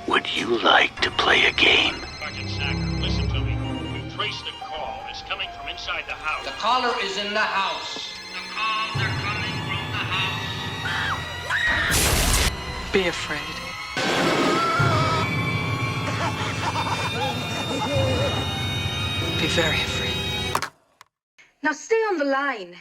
Would you like to play a game? Sergeant Sacker, listen to me. We've traced the call. It's coming from inside the house. The caller is in the house. The calls are coming from the house. Be afraid. Be very afraid. Now stay on the line.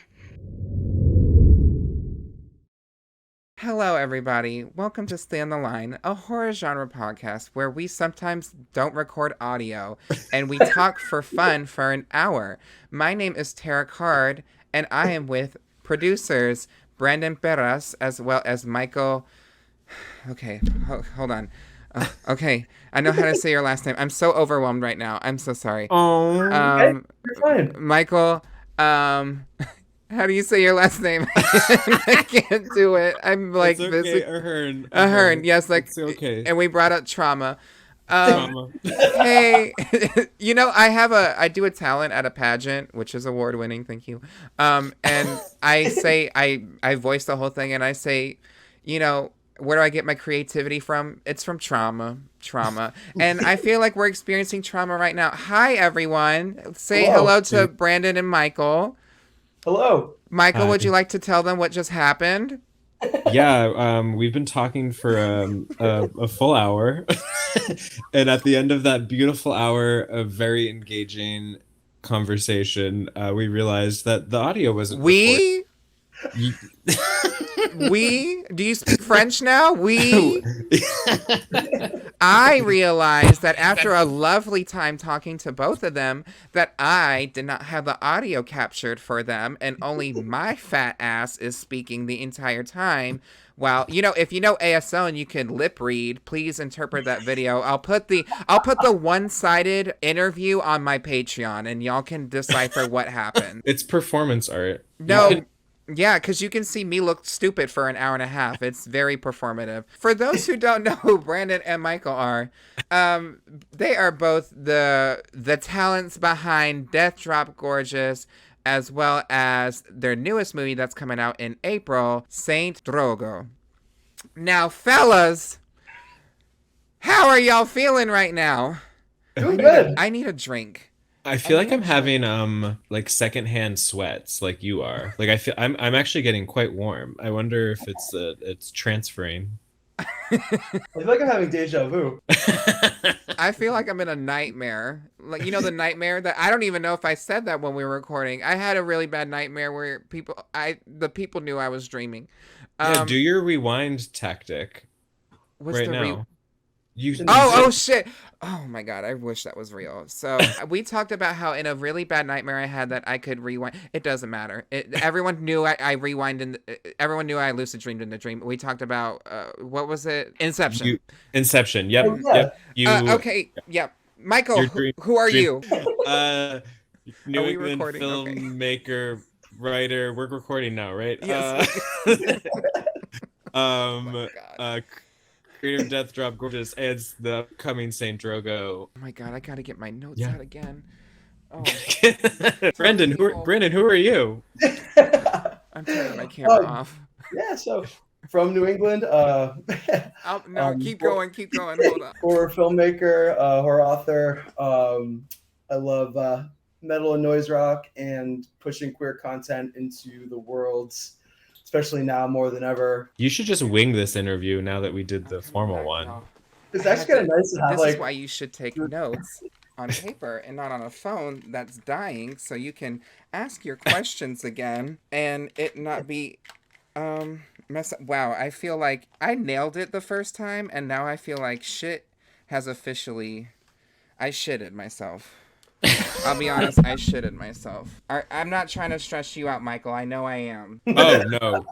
Hello, everybody. Welcome to Stay on the Line, a horror genre podcast where we sometimes don't record audio and we talk for fun for an hour. My name is Terrah Card, and I am with producers Brandon Perras as well as Michael. Okay, hold on. Okay, I know how to say your last name. I'm so overwhelmed right now. I'm so sorry. You're fine. Michael, how do you say your last name? I can't do it. I'm like, it's okay, Ahern. Ahern, yes, like, it's okay. And we brought up trauma. Trauma. Hey, you know, I do a talent at a pageant, which is award winning. Thank you. And I say, I voice the whole thing, and I say, you know, where do I get my creativity from? It's from trauma. And I feel like we're experiencing trauma right now. Hi, everyone. Say hello to Brandon and Michael. Hello. Michael, would you like to tell them what just happened? Yeah, we've been talking for a full hour. And at the end of that beautiful hour of very engaging conversation, we realized that the audio wasn't We? We? Do you speak French now? We? I realized that after a lovely time talking to both of them, that I did not have the audio captured for them, and only my fat ass is speaking the entire time. Well, you know, if you know ASL and you can lip read, please interpret that video. I'll put the one-sided interview on my Patreon, and y'all can decipher what happened. It's performance art. No. Yeah, because you can see me look stupid for an hour and a half. It's very performative. For those who don't know who Brandon and Michael are, they are both the talents behind Death Drop Gorgeous, as well as their newest movie that's coming out in April, Saint Drogo. Now, fellas, how are y'all feeling right now? Doing good. I need a drink. I feel like I'm having like secondhand sweats, like you are. Like I'm actually getting quite warm. I wonder if it's transferring. I feel like I'm having deja vu. I feel like I'm in a nightmare. Like, you know, the nightmare that I don't even know if I said that when we were recording. I had a really bad nightmare where the people knew I was dreaming. Yeah, do your rewind tactic right now. Oh shit. Oh my god, I wish that was real. So we talked about how in a really bad nightmare I had that I could rewind. It doesn't matter. Everyone knew I rewind everyone knew I lucid dreamed in the dream. We talked about what was it? Inception. Inception. Yep. Oh, yeah. Yep. Okay. Yep. Michael, who are you? New we England recording? filmmaker, writer. We're recording now, right? Yes. Oh my God. Creator of Death Drop Gorgeous and the upcoming Saint Drogo. Oh my god, I gotta get my notes out again. Oh. Brandon, who are you? I'm turning my camera off. Yeah, so from New England. Keep going. Hold on. Horror filmmaker, horror author. I love metal and noise rock and pushing queer content into the world, especially now more than ever. You should just wing this interview now that we did the formal one. It's actually kind of nice to have This is why you should take notes on paper and not on a phone that's dying, so you ask your questions again and it not be mess up. Wow, I feel like I nailed it the first time, and now I feel like shit has officially. I shitted myself. I'll be honest, I shitted myself. I'm not trying to stress you out, Michael. I know I am. Oh no.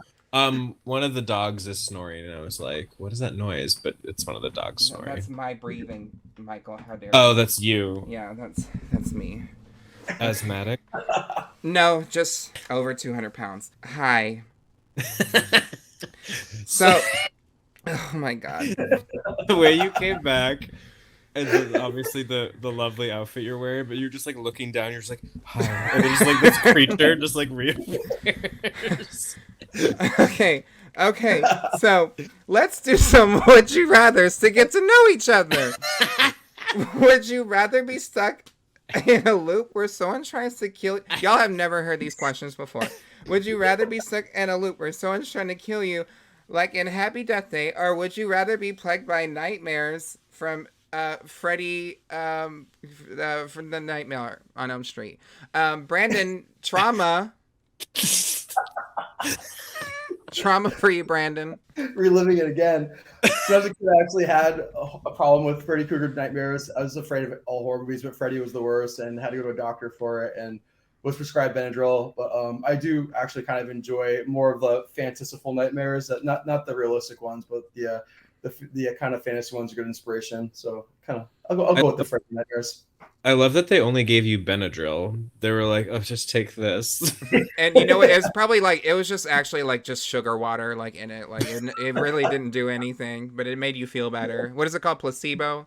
One of the dogs is snoring, and I was like, "What is that noise?" But it's one of the dogs snoring. That's my breathing, Michael. How dare you? Oh, that's you. Yeah, that's me. Asthmatic? No, just over 200 pounds. Hi. So, oh my god. The way you came back, and then obviously the lovely outfit you're wearing, but you're just like looking down, you're just like, hi. And then just like this creature just like reappears. Okay, Okay, so let's do some would you rathers to get to know each other. Would you rather be stuck in a loop where someone tries to kill you? Y'all have never heard these questions before. Would you rather be stuck in a loop where someone's trying to kill you, like in Happy Death Day, or would you rather be plagued by nightmares from Freddy from the Nightmare on Elm Street? Brandon, trauma. Trauma for you, Brandon. Reliving it again. So as a kid, I actually had a problem with Freddy Krueger nightmares. I was afraid of all horror movies, but Freddy was the worst, and had to go to a doctor for it, and was prescribed Benadryl. But I do actually kind of enjoy more of the fanciful nightmares, not the realistic ones, but the kind of fantasy ones are good inspiration. So kind of I'll go with the Freddy nightmares. I love that they only gave you Benadryl. They were like, "Oh, just take this." And you know what? It was probably like it was just actually like just sugar water like in it. Like it really didn't do anything, but it made you feel better. What is it called? Placebo?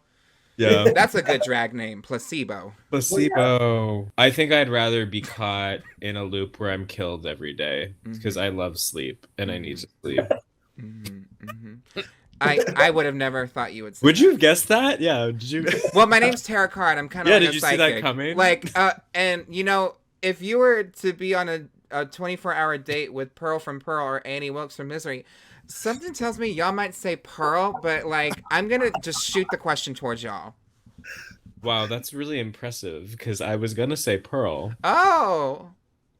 Yeah. That's a good drag name. Placebo. Placebo. I think I'd rather be caught in a loop where I'm killed every day because I love sleep and I need to sleep. I would have never thought you would say Would that. you have guessed that? Yeah. Did you? Well, my name's Terrah Card. I'm kind of like did a you psychic. see that coming? Like, and you know, if you were to be on a 24-hour date with Pearl from Pearl or Annie Wilkes from Misery, something tells me y'all might say Pearl, but like, I'm gonna just shoot the question towards y'all. Wow, that's really impressive because I was gonna say Pearl. Oh.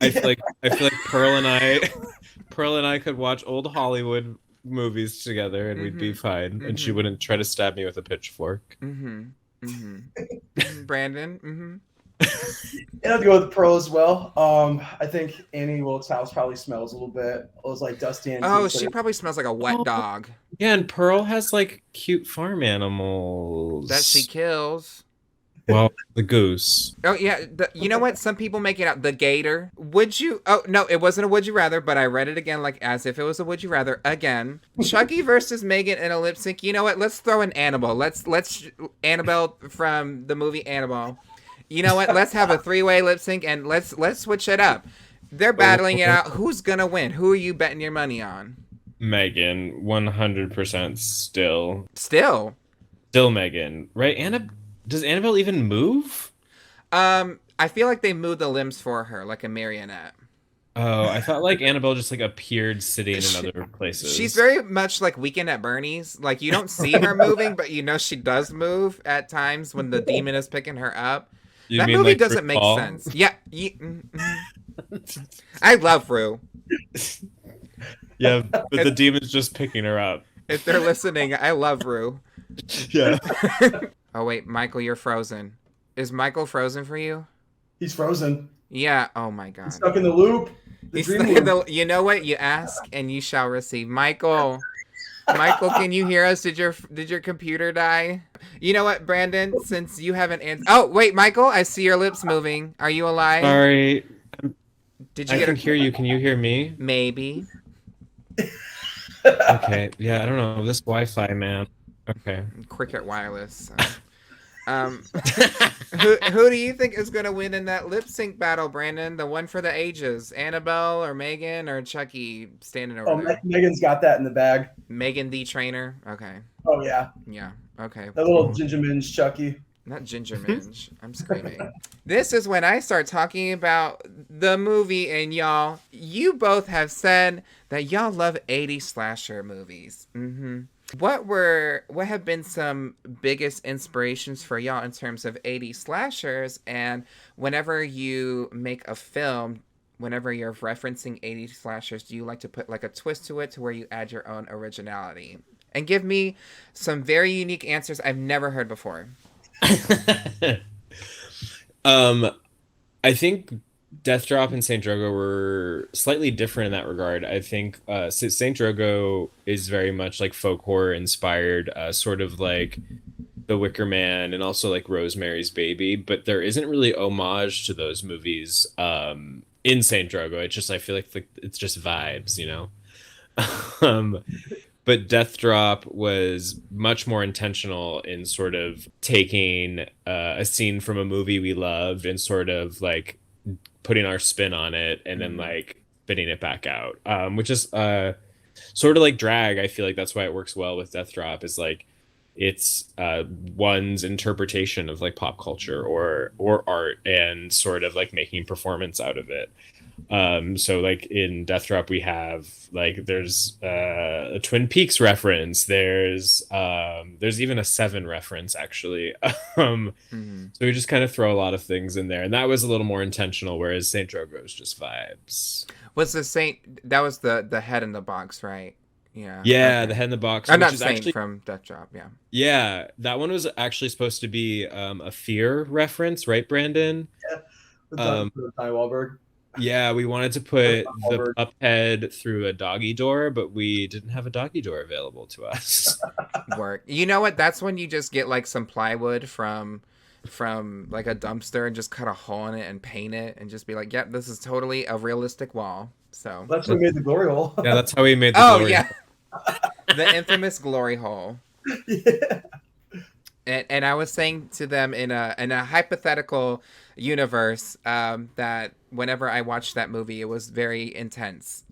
I feel like Pearl and I could watch old Hollywood movies together and we'd be fine, and she wouldn't try to stab me with a pitchfork. Brandon. And I'd go with Pearl as well. I think Annie Wilkes' house probably smells a little bit. It was like dusty and. Oh, she probably smells like a wet dog. Yeah, and Pearl has like cute farm animals that she kills. Well, the goose. Oh, yeah. You know what? Some people make it out. The gator. Would you? Oh, no, it wasn't a would you rather, but I read it again like as if it was a would you rather again. Chucky versus Megan in a lip sync. You know what? Let's throw in Annabelle. Let's Annabelle from the movie Annabelle. You know what? Let's have a 3-way lip sync and let's switch it up. They're battling it out. Who's going to win? Who are you betting your money on? Megan, 100% still. Still Megan, right? Does Annabelle even move? I feel like they moved the limbs for her like a marionette. Oh, I thought like Annabelle just like appeared sitting in other places. She's very much like Weekend at Bernie's. Like you don't see her moving, but you know she does move at times when the demon is picking her up. That movie like doesn't make sense. Yeah. I love Rue. Yeah, but the demon's just picking her up. If they're listening, I love Rue. Yeah. Oh, wait, Michael, you're frozen. Is Michael frozen for you? He's frozen. Yeah. Oh, my God. He's stuck in the loop. You know what? You ask and you shall receive. Michael, can you hear us? Did your computer die? You know what, Brandon? Since you haven't answered. Oh, wait, Michael, I see your lips moving. Are you alive? Sorry. I can hear you. Can you hear me? Maybe. Okay. Yeah, I don't know. This Wi-Fi, man. Okay. Cricket Wireless. Who do you think is going to win in that lip sync battle, Brandon? The one for the ages. Annabelle or Megan or Chucky standing over there? Megan's got that in the bag. Megan the trainer? Okay. Oh, yeah. Yeah. Okay. That little Ginger Minge Chucky. Not Ginger Minge. I'm screaming. This is when I start talking about the movie, and y'all, you both have said that y'all love 80s slasher movies. What have been some biggest inspirations for y'all in terms of 80s slashers? And whenever you make a film, whenever you're referencing 80s slashers, do you like to put like a twist to it to where you add your own originality? And give me some very unique answers I've never heard before. I think Death Drop and Saint Drogo were slightly different in that regard. I think Saint Drogo is very much like folk horror inspired, sort of like The Wicker Man and also like Rosemary's Baby, but there isn't really homage to those movies in Saint Drogo. It's just, I feel like it's just vibes, you know? But Death Drop was much more intentional in sort of taking a scene from a movie we loved and sort of like putting our spin on it and then like spitting it back out, which is sort of like drag. I feel like that's why it works well with Death Drop, is like it's one's interpretation of like pop culture or art, and sort of like making performance out of it. So like in Death Drop we have like there's a Twin Peaks reference, there's even a Seven reference actually. So we just kind of throw a lot of things in there, and that was a little more intentional, whereas Saint Drogo is just vibes. Was the Saint, that was the head in the box, right? Yeah. Yeah, Okay. the head in the box. I'm not is Saint actually from Death Drop, yeah. Yeah, that one was actually supposed to be a Fear reference, right, Brandon? Tiny Wahlberg. Yeah, we wanted to put the pup head through a doggy door, but we didn't have a doggy door available to us. Work. You know what? That's when you just get like some plywood from like a dumpster and just cut a hole in it and paint it and just be like, yep, this is totally a realistic wall. So That's what made the glory hole. Yeah, that's how we made the glory yeah. The infamous glory hole. Yeah. And I was saying to them in a hypothetical universe that whenever I watched that movie, it was very intense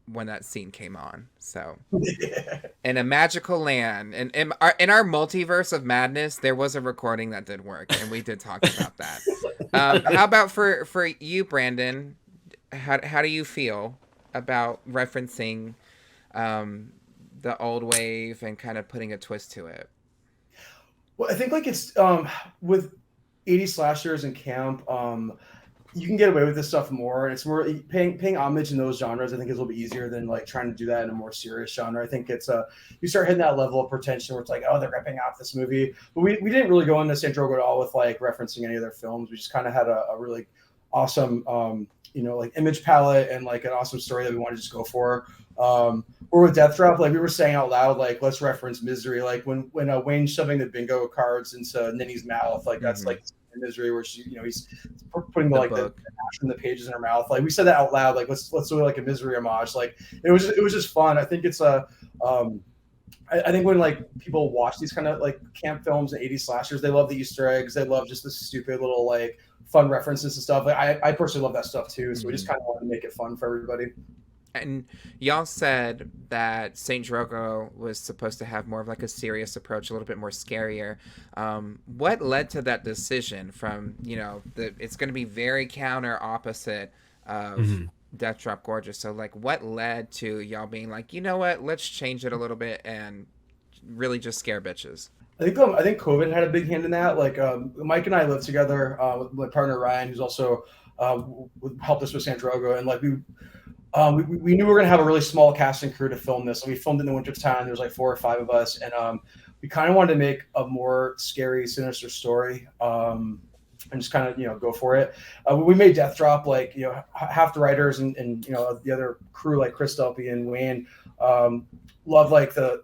when that scene came on. So in a magical land, and in our multiverse of madness, there was a recording that did work, and we did talk about that. How about for you, Brandon? How do you feel about referencing the old wave and kind of putting a twist to it? Well, I think like it's with 80s slashers and camp, you can get away with this stuff more, and it's more paying homage in those genres. I think is a little bit easier than like trying to do that in a more serious genre. I think it's you start hitting that level of pretension where it's like, oh, they're ripping off this movie. But we didn't really go into Saint Drogo at all with like referencing any of their films. We just kind of had a really awesome like image palette and like an awesome story that we wanted to just go for. Or with Death Drop, like we were saying out loud, like let's reference Misery, like when Wayne's shoving the bingo cards into Ninny's mouth, like that's like Misery, where she, he's putting the ash in the pages in her mouth. Like we said that out loud, like let's do like a Misery homage. Like it was just fun. I think it's I think when like people watch these kind of like camp films and 80s slashers, they love the Easter eggs. They love just the stupid little like fun references and stuff. Like I personally love that stuff too. So we just kind of want to make it fun for everybody. And y'all said that Saint Drogo was supposed to have more of like a serious approach, a little bit more scarier. What led to that decision from, it's going to be very counter opposite of Death Drop Gorgeous. So like what led to y'all being like, you know what, let's change it a little bit and really just scare bitches? I think COVID had a big hand in that. Like Mike and I lived together with my partner Ryan, who's also helped us with Saint Drogo, and like we knew we were going to have a really small cast and crew to film this. So we filmed in the wintertime. There was like 4 or 5 of us. And we kind of wanted to make a more scary, sinister story and just kind of, go for it. We made Death Drop, like, half the writers and the other crew, like Chris Delpy and Wayne, love like the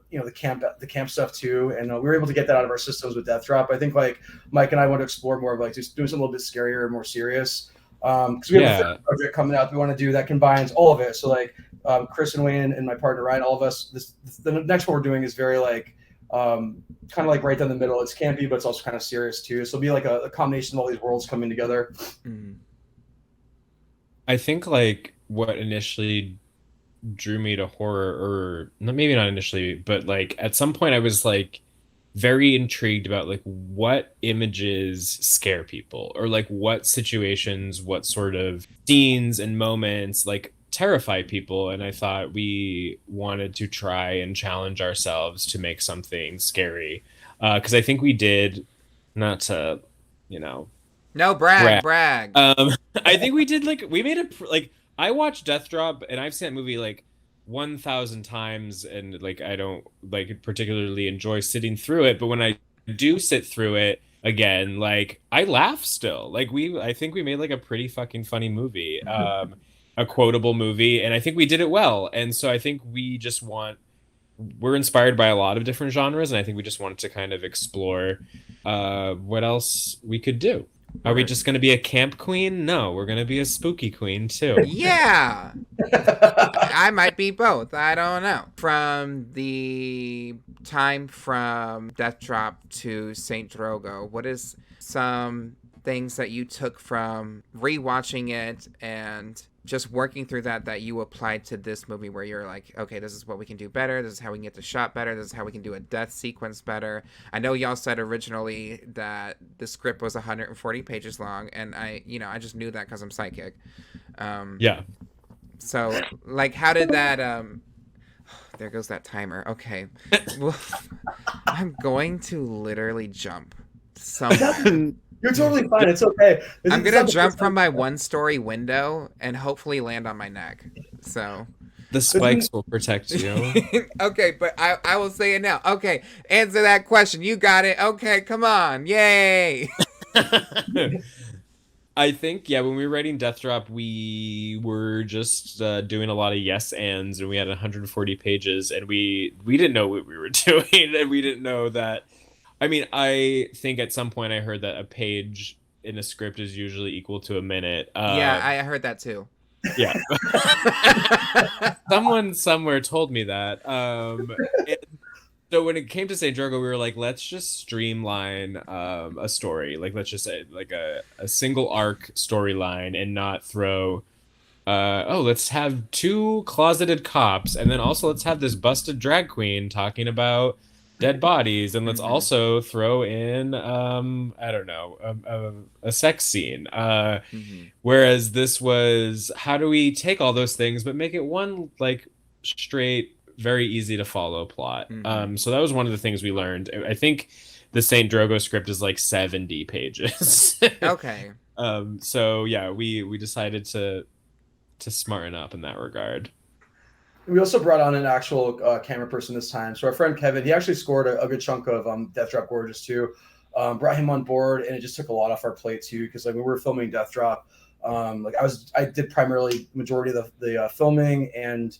camp stuff too. And we were able to get that out of our systems with Death Drop. I think like Mike and I want to explore more of like just doing something a little bit scarier and more serious. Because we have a third project coming out that we want to do that combines all of it. So like Chris and Wayne and my partner Ryan, all of us, the next one we're doing is very like kind of like right down the middle. It's campy, but it's also kind of serious too. So it'll be like a combination of all these worlds coming together. I think like what initially drew me to horror, or maybe not initially, but like at some point I was like very intrigued about like what images scare people, or like what situations, what sort of scenes and moments like terrify people. And I thought we wanted to try and challenge ourselves to make something scary, because I think we did, not to no brag. I think we did, like we made I watched Death Drop and I've seen that movie like 1,000 times, and like I don't like particularly enjoy sitting through it, but when I do sit through it again, like I laugh still. Like I think we made like a pretty fucking funny movie, a quotable movie, and I think we did it well. And so I think we're inspired by a lot of different genres, and I think we just wanted to kind of explore what else we could do. Are we just going to be a camp queen? No, we're going to be a spooky queen too. Yeah. I might be both. I don't know. From the time from Death Drop to Saint Drogo, what is some things that you took from rewatching it and just working through that you applied to this movie, where you're like, okay, this is what we can do better. This is how we can get the shot better. This is how we can do a death sequence better. I know y'all said originally that the script was 140 pages long, and I just knew that because I'm psychic. Yeah. So, like, how did that, there goes that timer. Okay. Well, I'm going to literally jump somewhere. You're totally fine. It's okay. I'm going to jump from my 1-story window and hopefully land on my neck. So the spikes will protect you. Okay, but I will say it now. Okay, answer that question. You got it. Okay, come on. Yay. I think, yeah, when we were writing Death Drop, we were just doing a lot of yes ands, and we had 140 pages, and we didn't know what we were doing, and we didn't know that. I mean, I think at some point I heard that a page in a script is usually equal to a minute. Yeah, I heard that too. Yeah. Someone somewhere told me that. So when it came to St. Drogo, we were like, let's just streamline a story. Like, let's just say like a single arc storyline and not throw, let's have 2 closeted cops. And then also let's have this busted drag queen talking about dead bodies. And let's also throw in, I don't know, a sex scene. Whereas this was, how do we take all those things, but make it one like straight, very easy to follow plot. So that was one of the things we learned. I think the St. Drogo script is like 70 pages. Okay. So yeah, we decided to smarten up in that regard. We also brought on an actual camera person this time. So our friend Kevin, he actually scored a good chunk of Death Drop Gorgeous too. Brought him on board, and it just took a lot off our plate too, because like when we were filming Death Drop, I did primarily majority of the filming and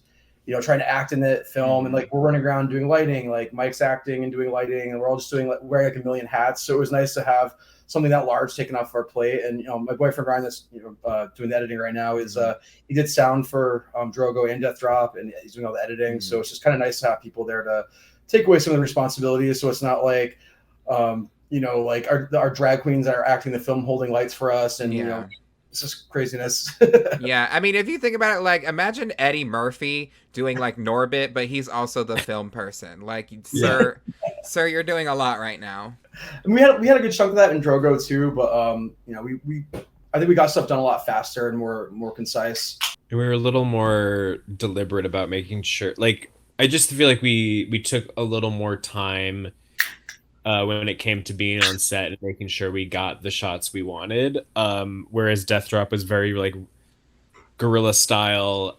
trying to act in it, film, and like we're running around doing lighting, like Mike's acting and doing lighting, and we're all just doing wearing like a million hats. So it was nice to have something that large taken off our plate. And my boyfriend Ryan, that's doing the editing right now, is he did sound for Drogo and Death Drop, and he's doing all the editing. So it's just kind of nice to have people there to take away some of the responsibilities. So it's not like like our drag queens that are acting the film holding lights for us, and it's just craziness. Yeah, I mean, if you think about it, like, imagine Eddie Murphy doing like Norbit, but he's also the film person. Like, sir, you're doing a lot right now. And we had a good chunk of that in Drogo too, but I think we got stuff done a lot faster and more concise. And we were a little more deliberate about making sure. Like, I just feel like we took a little more time when it came to being on set and making sure we got the shots we wanted. Whereas Death Drop was very like guerrilla style,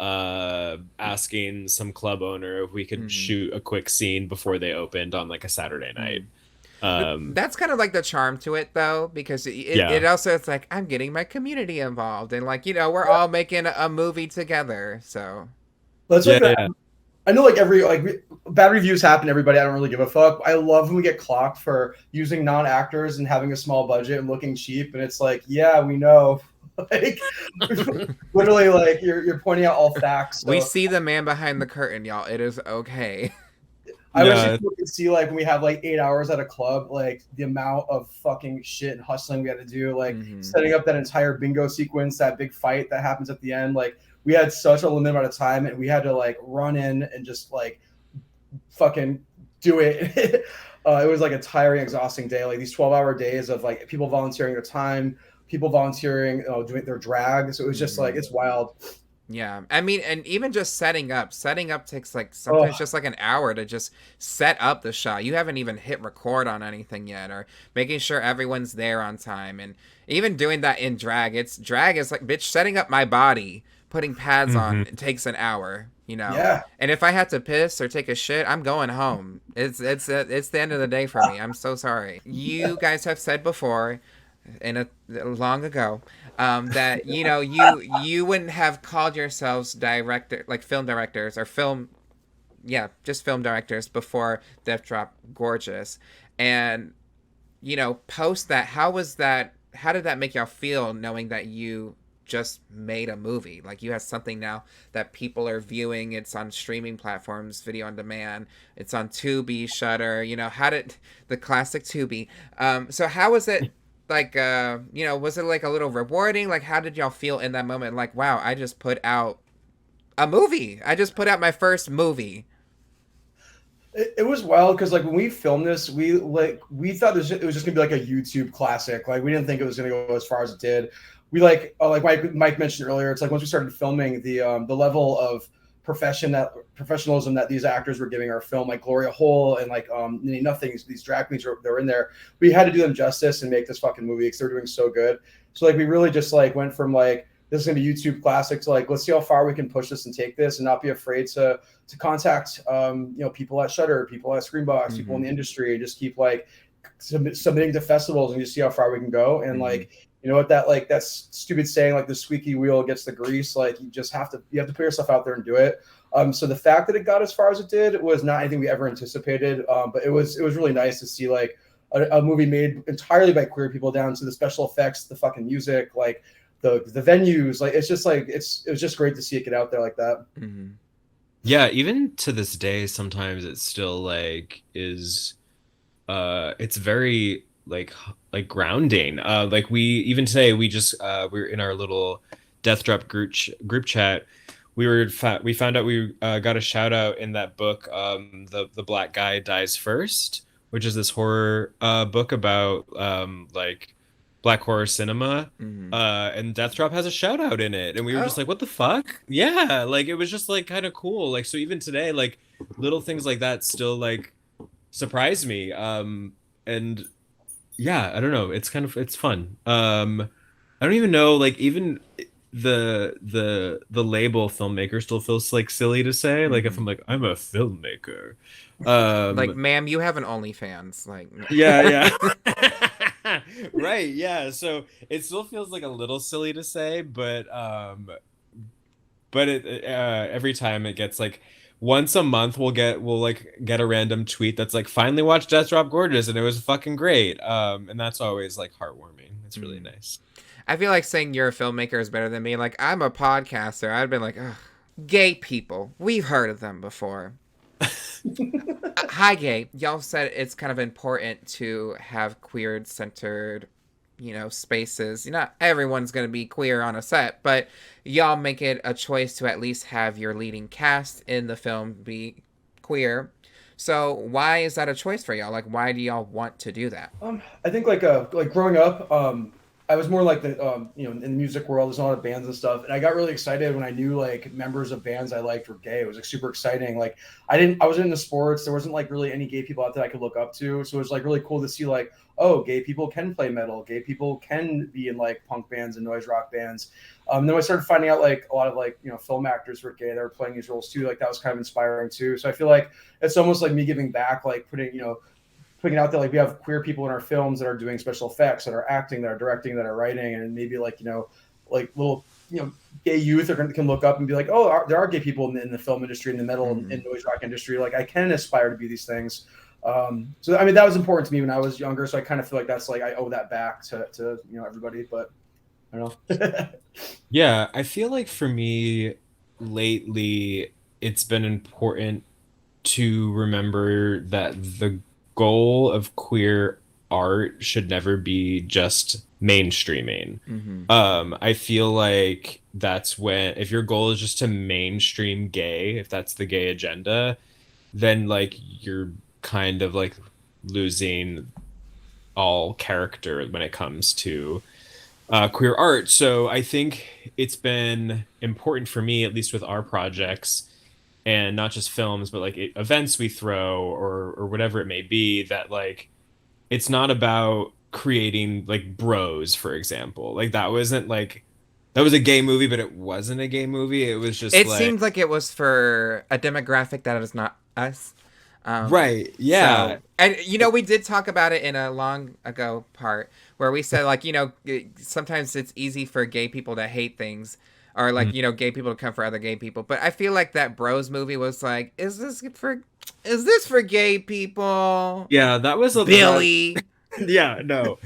asking some club owner if we could shoot a quick scene before they opened on like a Saturday night. That's kind of like the charm to it though, because it also, it's like, I'm getting my community involved, and like, we're all making a movie together. So let's I know bad reviews happen, everybody. I don't really give a fuck. I love when we get clocked for using non-actors and having a small budget and looking cheap. And it's like, yeah, we know. Like, literally, like you're pointing out all facts. So. We see the man behind the curtain, y'all. It is okay. I wish you could see like when we have like 8 hours at a club, like the amount of fucking shit and hustling we had to do, like setting up that entire bingo sequence, that big fight that happens at the end, like. We had such a limited amount of time, and we had to like run in and just like fucking do it. It was like a tiring, exhausting day. Like these 12-hour days of like people volunteering their time, people volunteering, doing their drag. So it was just like, it's wild. Yeah. I mean, and even just setting up takes like sometimes just like an hour to just set up the shot. You haven't even hit record on anything yet, or making sure everyone's there on time. And even doing that in drag is like, bitch, setting up my body. Putting pads on, it takes an hour, Yeah. And if I had to piss or take a shit, I'm going home. It's the end of the day for me. I'm so sorry. You guys have said before, long ago, that you wouldn't have called yourselves film directors or just film directors before Death Drop Gorgeous, and post that. How did that make y'all feel, knowing that you just made a movie? Like, you have something now that people are viewing. It's on streaming platforms, video on demand. It's on Tubi, Shudder. How did the classic Tubi? So how was it? like was it like a little rewarding? Like, how did y'all feel in that moment? Like, wow, I just put out a movie. I just put out my first movie. It was wild because like when we filmed this, we thought it was just gonna be like a YouTube classic. Like we didn't think it was gonna go as far as it did. We like Mike mentioned earlier, it's like once we started filming, the level of professionalism that these actors were giving our film, like Gloria Hole and like nothing, these drag queens that were in there, we had to do them justice and make this fucking movie because they're doing so good. So like we really just like went from like this is gonna be YouTube classic to like let's see how far we can push this and take this and not be afraid to contact people at Shudder, people at Screenbox, people in the industry, and just keep like submitting to festivals and just see how far we can go. And like what that stupid saying, like the squeaky wheel gets the grease, like you have to put yourself out there and do it. So the fact that it got as far as it did was not anything we ever anticipated, but it was really nice to see like a movie made entirely by queer people, down to the special effects, the fucking music, like the venues. Like it's just like it was just great to see it get out there like that. Yeah, even to this day, sometimes it's still like it's very like grounding. Like we even today we just we were in our little Death Drop group chat. We found out we got a shout out in that book, the Black Guy Dies First, which is this horror book about like Black horror cinema, and Death Drop has a shout out in it, and we were just like, what the fuck? Yeah, like it was just like kind of cool. Like so even today, like little things like that still like surprise me. And yeah, I don't know, it's fun. I don't even know, like even the label filmmaker still feels like silly to say. Like if I'm like I'm a filmmaker, like ma'am, you have an OnlyFans, like yeah right, yeah, so it still feels like a little silly to say, but it every time it gets like once a month we'll get a random tweet that's like finally watched Death Drop Gorgeous and it was fucking great, and that's always like heartwarming. It's really nice. I feel like saying you're a filmmaker is better than me. Like I'm a podcaster, I'd been like, ugh, gay people, we've heard of them before. Hi, gay. Y'all said it's kind of important to have queer-centered, spaces. Not everyone's going to be queer on a set, but y'all make it a choice to at least have your leading cast in the film be queer. So why is that a choice for y'all? Like, why do y'all want to do that? I think like growing up, I was more like the in the music world, there's a lot of bands and stuff, and I got really excited when I knew like members of bands I liked were gay. It was like super exciting. Like I wasn't into sports, there wasn't like really any gay people out there I could look up to, so it was like really cool to see like, oh, gay people can play metal, gay people can be in like punk bands and noise rock bands. Then I started finding out like a lot of like film actors were gay that were playing these roles too. Like that was kind of inspiring too. So I feel like it's almost like me giving back, like putting it out there, like we have queer people in our films that are doing special effects, that are acting, that are directing, that are writing, and maybe like like little gay youth can look up and be like, oh, there are gay people in the film industry, in the metal and noise rock industry. Like I can aspire to be these things. So I mean that was important to me when I was younger. So I kind of feel like that's like I owe that back to everybody. But I don't know. Yeah, I feel like for me lately, it's been important to remember that the goal of queer art should never be just mainstreaming. I feel like that's when, if your goal is just to mainstream gay, if that's the gay agenda, then like you're kind of like losing all character when it comes to queer art. So I think it's been important for me, at least with our projects, and not just films, but like events we throw or whatever it may be, that like it's not about creating like Bros, for example. Like that was a gay movie, but it wasn't a gay movie. It was just seemed like it was for a demographic that is not us. Right. Yeah. So, and we did talk about it in a long ago part where we said like, sometimes it's easy for gay people to hate things, or like gay people to come for other gay people. But I feel like that Bros movie was like, is this for gay people? Yeah, that was a Billy. Yeah, no.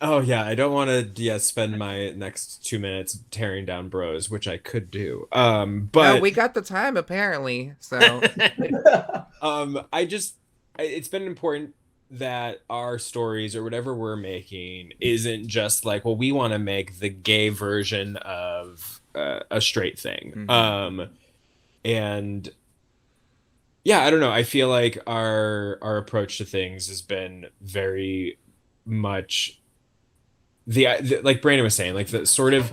Oh yeah, I don't want to spend my next 2 minutes tearing down Bros, which I could do. But no, we got the time apparently. So it's been important that our stories or whatever we're making isn't just like, well, we want to make the gay version of a straight thing. And yeah, I don't know. I feel like our approach to things has been very much the like Brandon was saying, like the sort of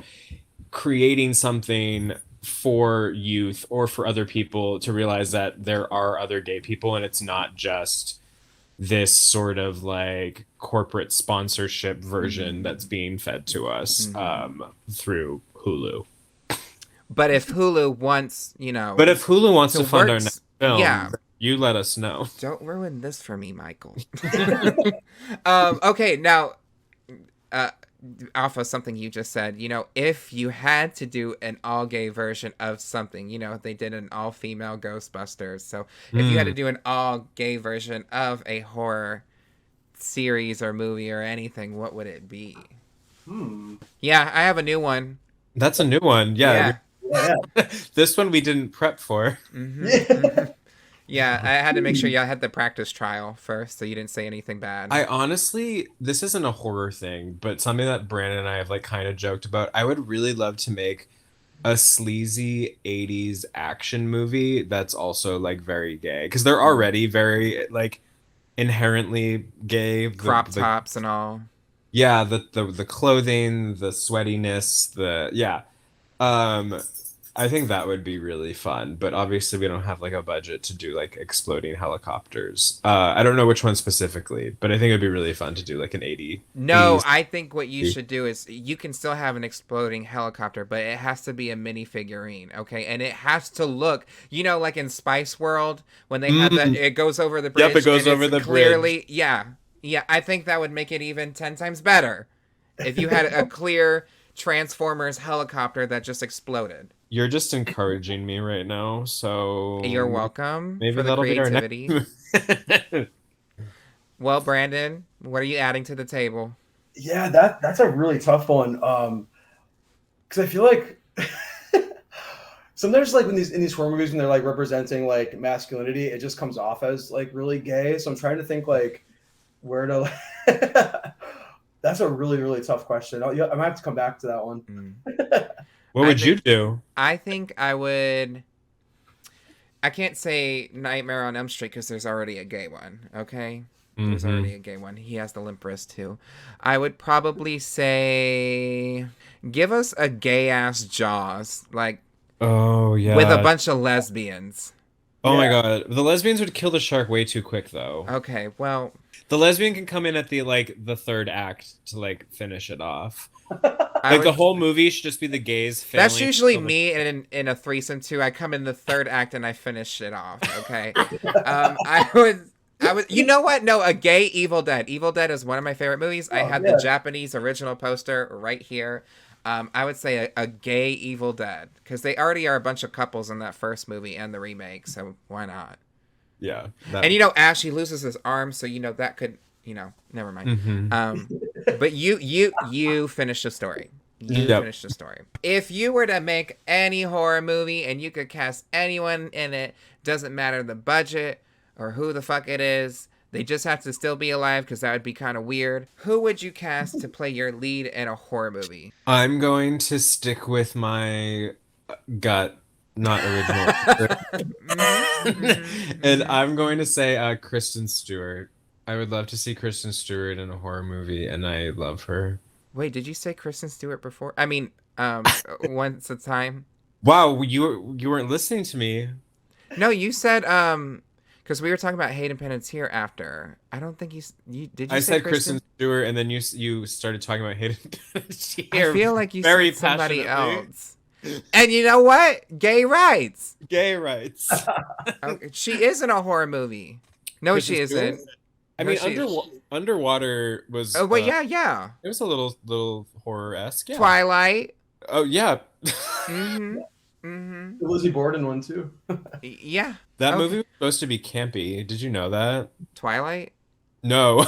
creating something for youth or for other people to realize that there are other gay people and it's not just this sort of like corporate sponsorship version that's being fed to us through Hulu. But if Hulu wants, to fund our next film, yeah, you let us know. Don't ruin this for me, Michael. Okay, now, off of something you just said, if you had to do an all-gay version of something, they did an all-female Ghostbusters. So if you had to do an all-gay version of a horror series or movie or anything, what would it be? Yeah, I have a new one. That's a new one. Yeah. This one we didn't prep for. Yeah, I had to make sure y'all had the practice trial first, so you didn't say anything bad. I honestly, this isn't a horror thing, but something that Brandon and I have like kind of joked about. I would really love to make a sleazy 80s action movie that's also like very gay, because they're already very like inherently gay. Crop tops and all. Yeah, the clothing, the sweatiness, I think that would be really fun, but obviously we don't have like a budget to do like exploding helicopters. I don't know which one specifically, but I think it'd be really fun to do like an 80s. No, I think what you should do is you can still have an exploding helicopter, but it has to be a mini figurine, okay? And it has to look, like in Spice World when they have that, it goes over the bridge. Yep, it goes over the clearly, bridge. Yeah, I think that would make it even 10 times better if you had a clear Transformers helicopter that just exploded. You're just encouraging me right now, so you're welcome. Maybe for the that'll creativity. Be our next... Well, Brandon, what are you adding to the table? Yeah, that's a really tough one. Because I feel like sometimes, like in these horror movies, when they're like representing like masculinity, it just comes off as like really gay. So I'm trying to think like where to. That's a really, really tough question. I might have to come back to that one. What would you do? I think I would. I can't say Nightmare on Elm Street because there's already a gay one. Okay, there's already a gay one. He has the limp wrist too. I would probably say, give us a gay ass Jaws, like. Oh yeah. With a bunch of lesbians. Oh my god, the lesbians would kill the shark way too quick though. Okay, well. The lesbian can come in at the third act to like finish it off. The whole movie should just be the gays. That's usually me in a threesome too. I come in the third act and I finish it off. Okay. I would. You know what? No, a gay Evil Dead. Evil Dead is one of my favorite movies. I had the Japanese original poster right here. I would say a gay Evil Dead because they already are a bunch of couples in that first movie and the remake. So why not? Yeah. And Ashley loses his arm, so that could, never mind. But you finish the story. Finish the story. If you were to make any horror movie and you could cast anyone in it, doesn't matter the budget or who the fuck it is, they just have to still be alive because that would be kind of weird. Who would you cast to play your lead in a horror movie? I'm going to stick with my gut. Not original. And I'm going to say Kristen Stewart. I would love to see Kristen Stewart in a horror movie, and I love her. Wait, did you say Kristen Stewart before? I mean, once a time. Wow, you weren't listening to me. No, you said because we were talking about Hayden Panettiere after. I don't think you did. I said Kristen Stewart, and then you started talking about Hayden Panettiere. I feel like you said somebody else. And you know what? Gay rights. Gay rights. She is in a horror movie. No, Kristen she isn't. Stewart? I mean, Underwater was. Oh, wait, yeah. It was a little horror-esque. Yeah. Twilight. Oh yeah. The Lizzie Borden one too. Yeah. That movie was supposed to be campy. Did you know that? Twilight? No.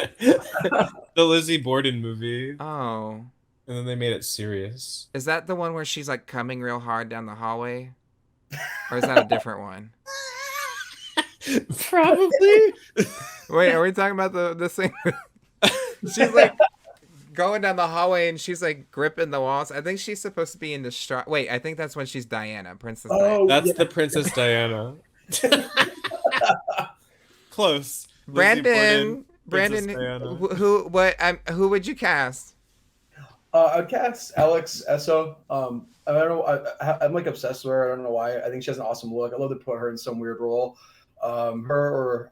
The Lizzie Borden movie. Oh. And then they made it serious. Is that the one where she's like coming real hard down the hallway? Or is that a different one? Probably. Wait, are we talking about the same? She's like going down the hallway and she's like gripping the walls. I think she's supposed to be in distraught. Wait, I think that's when she's Diana, Princess Diana. That's the Princess Diana. Close. Brandon, Princess Diana. who would you cast? I'd cast Alex Esso. I don't know. I'm like obsessed with her. I don't know why. I think she has an awesome look. I'd love to put her in some weird role. Her or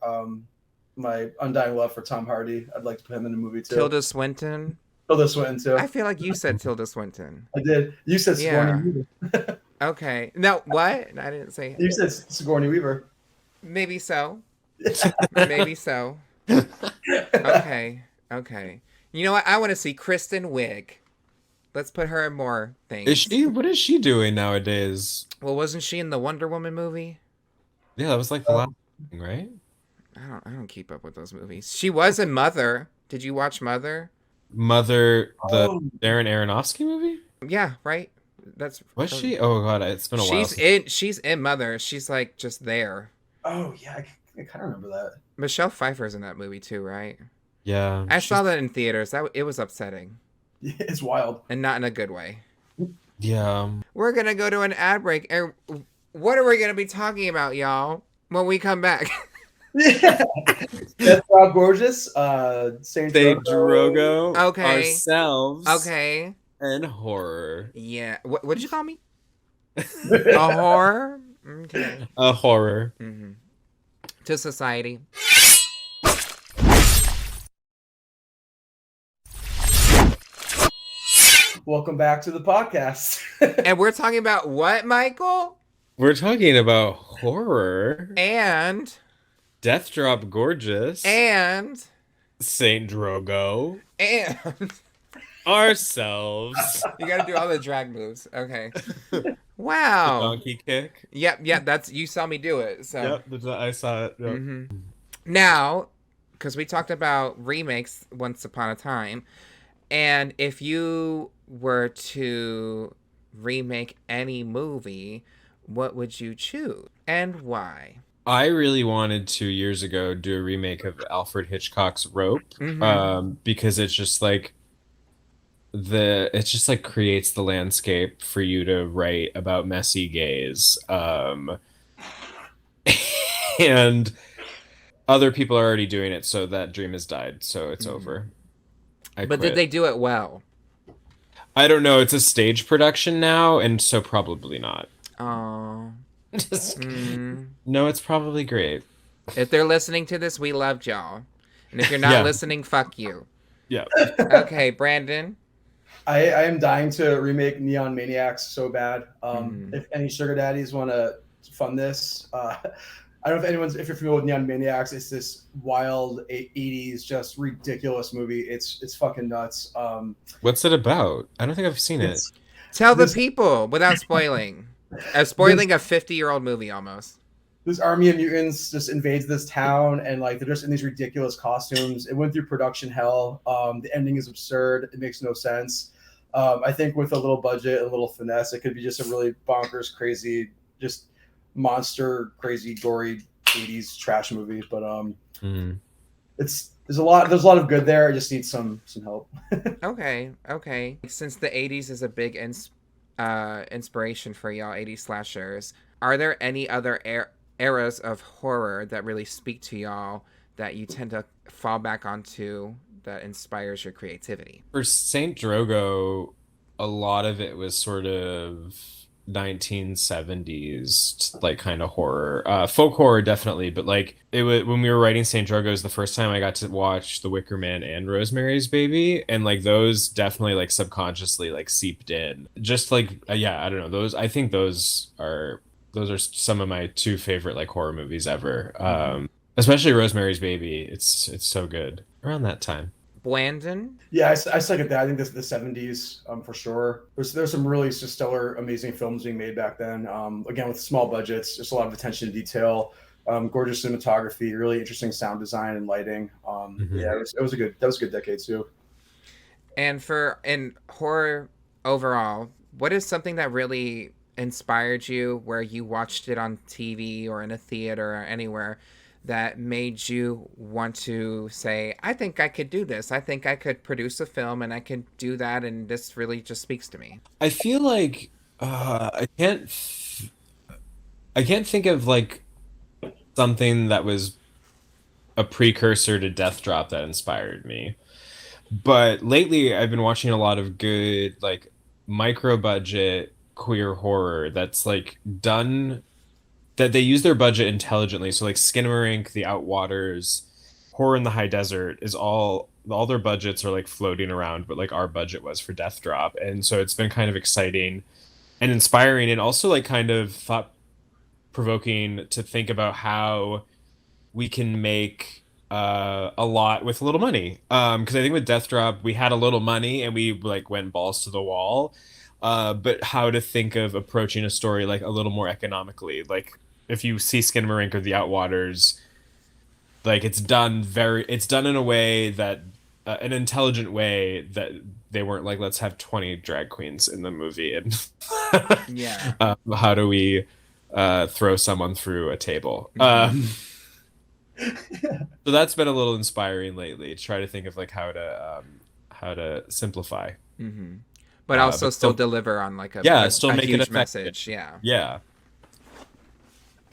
my undying love for Tom Hardy. I'd like to put him in a movie too. Tilda Swinton. Tilda Swinton too. I feel like you said Tilda Swinton. I did. You said Sigourney Weaver. Okay. No, what? I didn't say. You said Sigourney Weaver. Maybe so. Maybe so. Okay. You know what? I want to see Kristen Wiig. Let's put her in more things. What is she doing nowadays? Well, wasn't she in the Wonder Woman movie? Yeah, that was like the last thing, right? I don't keep up with those movies. She was in Mother. Did you watch Mother? Mother, the Darren Aronofsky movie? Yeah, right. Was she? Oh god, it's been a while. She's in Mother. She's like just there. Oh yeah, I kind of remember that. Michelle Pfeiffer's in that movie too, right? Yeah. I saw that in theaters. It was upsetting. It's wild. And not in a good way. Yeah. We're going to go to an ad break. And what are we going to be talking about, y'all, when we come back? That's Rob Gorgeous. Saint Drogo. Okay. Ourselves. Okay. And horror. Yeah. What did you call me? A horror? Okay. A horror. Mm-hmm. To society. Welcome back to the podcast. And we're talking about what, Michael? We're talking about horror. And Death Drop Gorgeous. And Saint Drogo. And Ourselves. You gotta do all the drag moves. Okay. Wow. The donkey kick. Yep, that's you saw me do it. So Yep, I saw it. Yep. Mm-hmm. Now, because we talked about remakes once upon a time, and if you were to remake any movie, what would you choose and why? I really wanted to years ago do a remake of Alfred Hitchcock's Rope, because it's just like creates the landscape for you to write about messy gays, and other people are already doing it, so that dream has died. So it's over. But did they do it well? I don't know. It's a stage production now, and so probably not. Oh. No, it's probably great. If they're listening to this, we loved y'all. And if you're not listening, fuck you. Yeah. Okay, Brandon. I am dying to remake Neon Maniacs so bad. If any sugar daddies want to fund this, I don't know if you're familiar with Neon Maniacs. It's this wild 80s, just ridiculous movie. It's fucking nuts. What's it about? I don't think I've seen it. Tell the people without spoiling. Spoiling a 50-year-old movie almost. This army of mutants just invades this town, and like they're just in these ridiculous costumes. It went through production hell. The ending is absurd. It makes no sense. I think with a little budget and a little finesse, it could be just a really bonkers, crazy, just monster, crazy, gory 80s trash movie. But there's a lot of good there. It just needs some help. Okay. Since the 80s is a big inspiration for y'all 80s slashers, are there any other eras of horror that really speak to y'all that you tend to fall back onto that inspires your creativity? For Saint Drogo, a lot of it was sort of 1970s like kind of horror, folk horror definitely, but like it was when we were writing Saint Drogo, it was the first time I got to watch The Wicker Man and Rosemary's Baby, and like those definitely like subconsciously like seeped in. Just like I don't know, those I think those are some of my two favorite like horror movies ever, especially Rosemary's Baby. It's so good around that time. Blandon? Yeah, I second that. I think this the 70s for sure. There's some really just stellar, amazing films being made back then. Again, with small budgets, just a lot of attention to detail, gorgeous cinematography, really interesting sound design and lighting. Yeah, it was a good decade too. And in horror overall, what is something that really inspired you, where you watched it on TV or in a theater or anywhere, that made you want to say, I think I could do this. I think I could produce a film and I can do that, and this really just speaks to me? I feel like I can't think of like something that was a precursor to Death Drop that inspired me. But lately I've been watching a lot of good like micro budget queer horror that's like done that they use their budget intelligently. So like Skinamarink, The Outwaters, Horror in the High Desert is all their budgets are like floating around, but like our budget was for Death Drop. And so it's been kind of exciting and inspiring, and also like kind of thought provoking to think about how we can make a lot with a little money. Because I think with Death Drop, we had a little money and we like went balls to the wall. But how to think of approaching a story like a little more economically. Like if you see Skinamarink or The Outwaters, like it's done in a way that an intelligent way that they weren't like, let's have 20 drag queens in the movie and Yeah. How do we throw someone through a table? So that's been a little inspiring lately, to try to think of like how to simplify. But also but still still- deliver on like a, still a make it huge effective. message. Yeah. Yeah.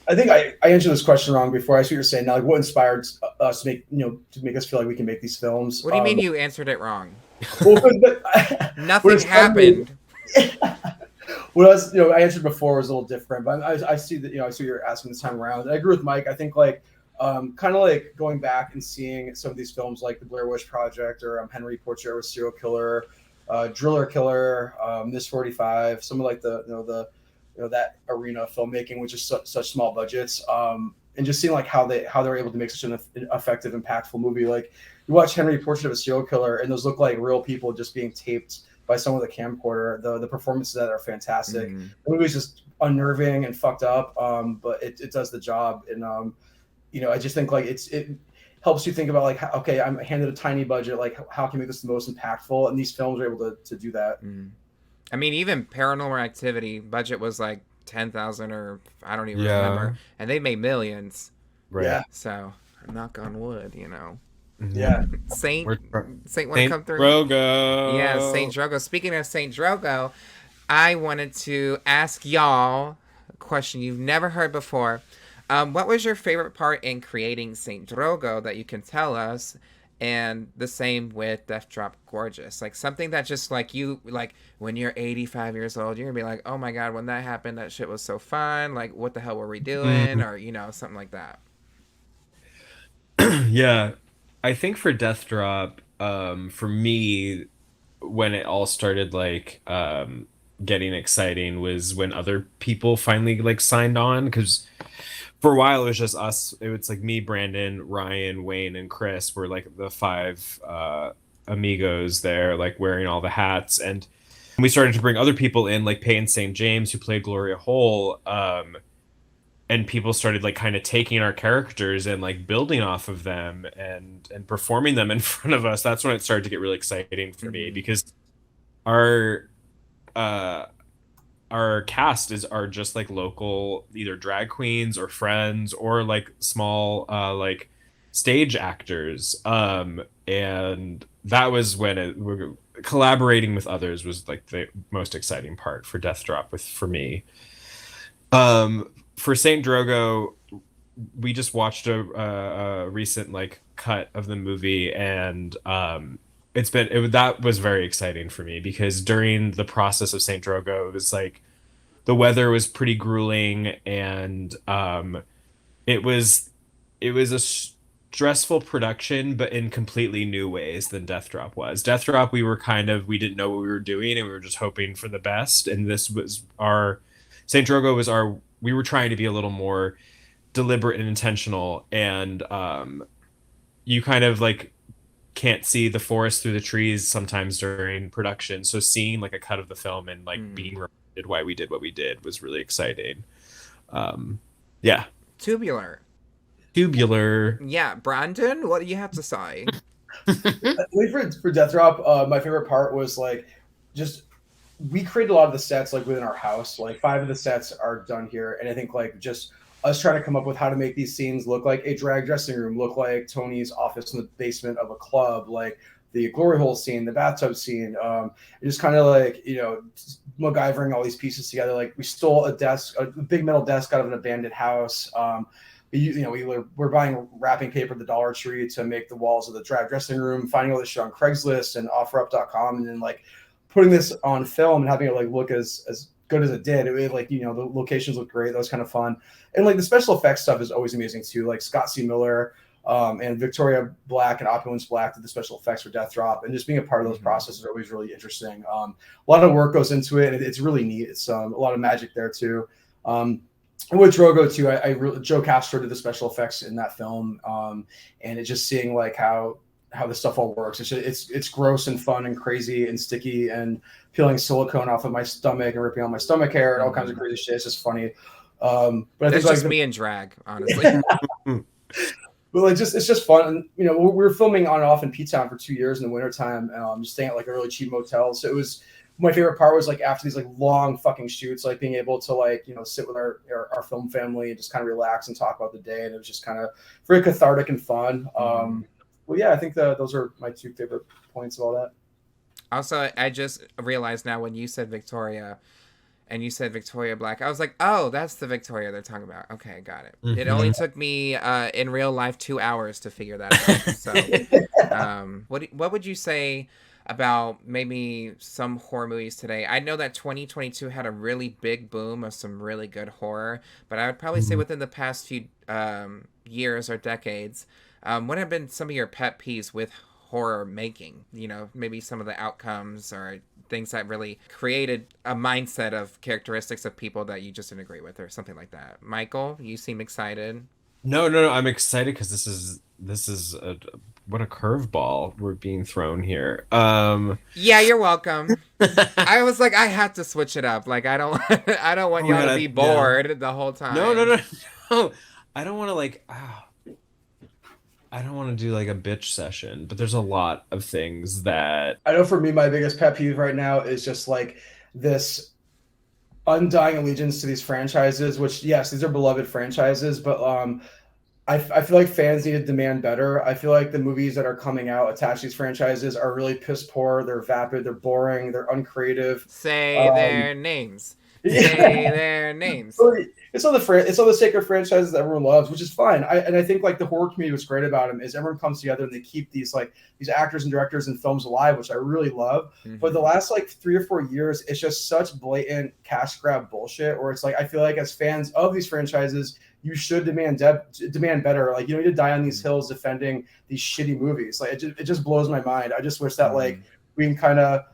I think I answered this question wrong before. I see what you're saying now. Like, what inspired us to make us feel like we can make these films? What do you mean you answered it wrong? Well, Nothing it's funny. happened. What I was, I answered before was a little different, but I see that, I see what you're asking this time around. And I agree with Mike. I think like, kind of like going back and seeing some of these films like The Blair Witch Project or Henry Portrait of a Serial Killer, Driller Killer, This 45, some of like the that arena of filmmaking, which is such small budgets, and just seeing like how they're able to make such an effective, impactful movie. Like you watch Henry Portrait of a Serial Killer, and those look like real people just being taped by someone with a camcorder. The performances that are fantastic. The movie's just unnerving and fucked up, but it does the job. And I just think like it helps you think about like, okay, I'm handed a tiny budget, like how can I make this the most impactful? And these films are able to do that. I mean, even Paranormal Activity budget was like 10,000 or I don't even remember, and they made millions. Right. Yeah. So knock on wood, Yeah. Saint want to come through? Drogo. Yeah, Saint Drogo. Speaking of Saint Drogo, I wanted to ask y'all a question you've never heard before. What was your favorite part in creating Saint Drogo that you can tell us? And the same with Death Drop Gorgeous. Like something that just like you, like when you're 85 years old, you're gonna be like, oh my God, when that happened, that shit was so fun. Like what the hell were we doing? Or, something like that. Yeah. I think for Death Drop, for me, when it all started like getting exciting was when other people finally like signed on, because for a while it was just us. It was like me, Brandon, Ryan, Wayne, and Chris were like the five amigos there, like wearing all the hats, and we started to bring other people in, like Peyton St. James, who played Gloria Hole, and people started like kind of taking our characters and like building off of them and performing them in front of us. That's when it started to get really exciting for me, because our cast are just like local, either drag queens or friends or like small like stage actors, and that was when collaborating with others was like the most exciting part for Death Drop for me. For Saint Drogo, we just watched a recent like cut of the movie, and that was very exciting for me, because during the process of Saint Drogo, it was like the weather was pretty grueling, and it was a stressful production, but in completely new ways than Death Drop was. Death Drop, we didn't know what we were doing, and we were just hoping for the best. And this was Saint Drogo was we were trying to be a little more deliberate and intentional, and you kind of like can't see the forest through the trees sometimes during production. So seeing like a cut of the film and like being reminded why we did what we did was really exciting. Yeah. Tubular. Yeah, Brandon, what do you have to say? I think for Death Drop, my favorite part was like just we created a lot of the sets like within our house. Like 5 of the sets are done here, and I think like just us trying to come up with how to make these scenes look like a drag dressing room, look like Tony's office in the basement of a club, like the glory hole scene, the bathtub scene. Just kind of like, MacGyvering all these pieces together. Like we stole a big metal desk out of an abandoned house. We're buying wrapping paper at the Dollar Tree to make the walls of the drag dressing room, finding all this shit on Craigslist and OfferUp.com, and then like putting this on film and having it like look as good as it did. The locations look great. That was kind of fun. And like the special effects stuff is always amazing too. Like Scott C. Miller and Victoria Black and Opulence Black did the special effects for Death Drop, and just being a part of those processes are always really interesting. A lot of work goes into it, and it's really neat. It's a lot of magic there too. And with Drogo too, Joe Castro did the special effects in that film, and it's just seeing like how this stuff all works. It's gross and fun and crazy and sticky and peeling silicone off of my stomach and ripping out my stomach hair and all kinds of crazy shit. It's just funny. But I think just me and drag, honestly. But like it's just fun. And, we were filming on and off in P-Town for 2 years in the wintertime, just staying at like a really cheap motel. So it was, my favorite part was like after these like long fucking shoots, like being able to like, sit with our film family and just kind of relax and talk about the day. And it was just kind of very cathartic and fun. Well, yeah, I think those are my two favorite points of all that. Also, I just realized now when you said Victoria and you said Victoria Black, I was like, oh, that's the Victoria they're talking about. Okay, got it. It only took me in real life 2 hours to figure that out. So what would you say about maybe some horror movies today? I know that 2022 had a really big boom of some really good horror, but I would probably say within the past few years or decades, what have been some of your pet peeves with horror making? Maybe some of the outcomes or things that really created a mindset of characteristics of people that you just didn't agree with or something like that. Michael, you seem excited. No, I'm excited because this is what a curveball we're being thrown here. Yeah, you're welcome. I was like, I have to switch it up. Like, I don't want y'all to be bored the whole time. No. I don't want to like. I don't want to do like a bitch session, but there's a lot of things that I know. For me, my biggest pet peeve right now is just like this undying allegiance to these franchises, which yes, these are beloved franchises, but I feel like fans need to demand better. I feel like the movies that are coming out attached to these franchises are really piss poor. They're vapid. They're boring. They're uncreative. Say their names. Say their names. It's all the sacred franchises that everyone loves, which is fine. I think like the horror community, what's great about them is everyone comes together and they keep these actors and directors and films alive, which I really love. But the last like 3 or 4 years, it's just such blatant cash grab bullshit. Where it's like I feel like as fans of these franchises, you should demand better. Like you don't need to die on these hills defending these shitty movies. Like it just blows my mind. I just wish that like we can kind of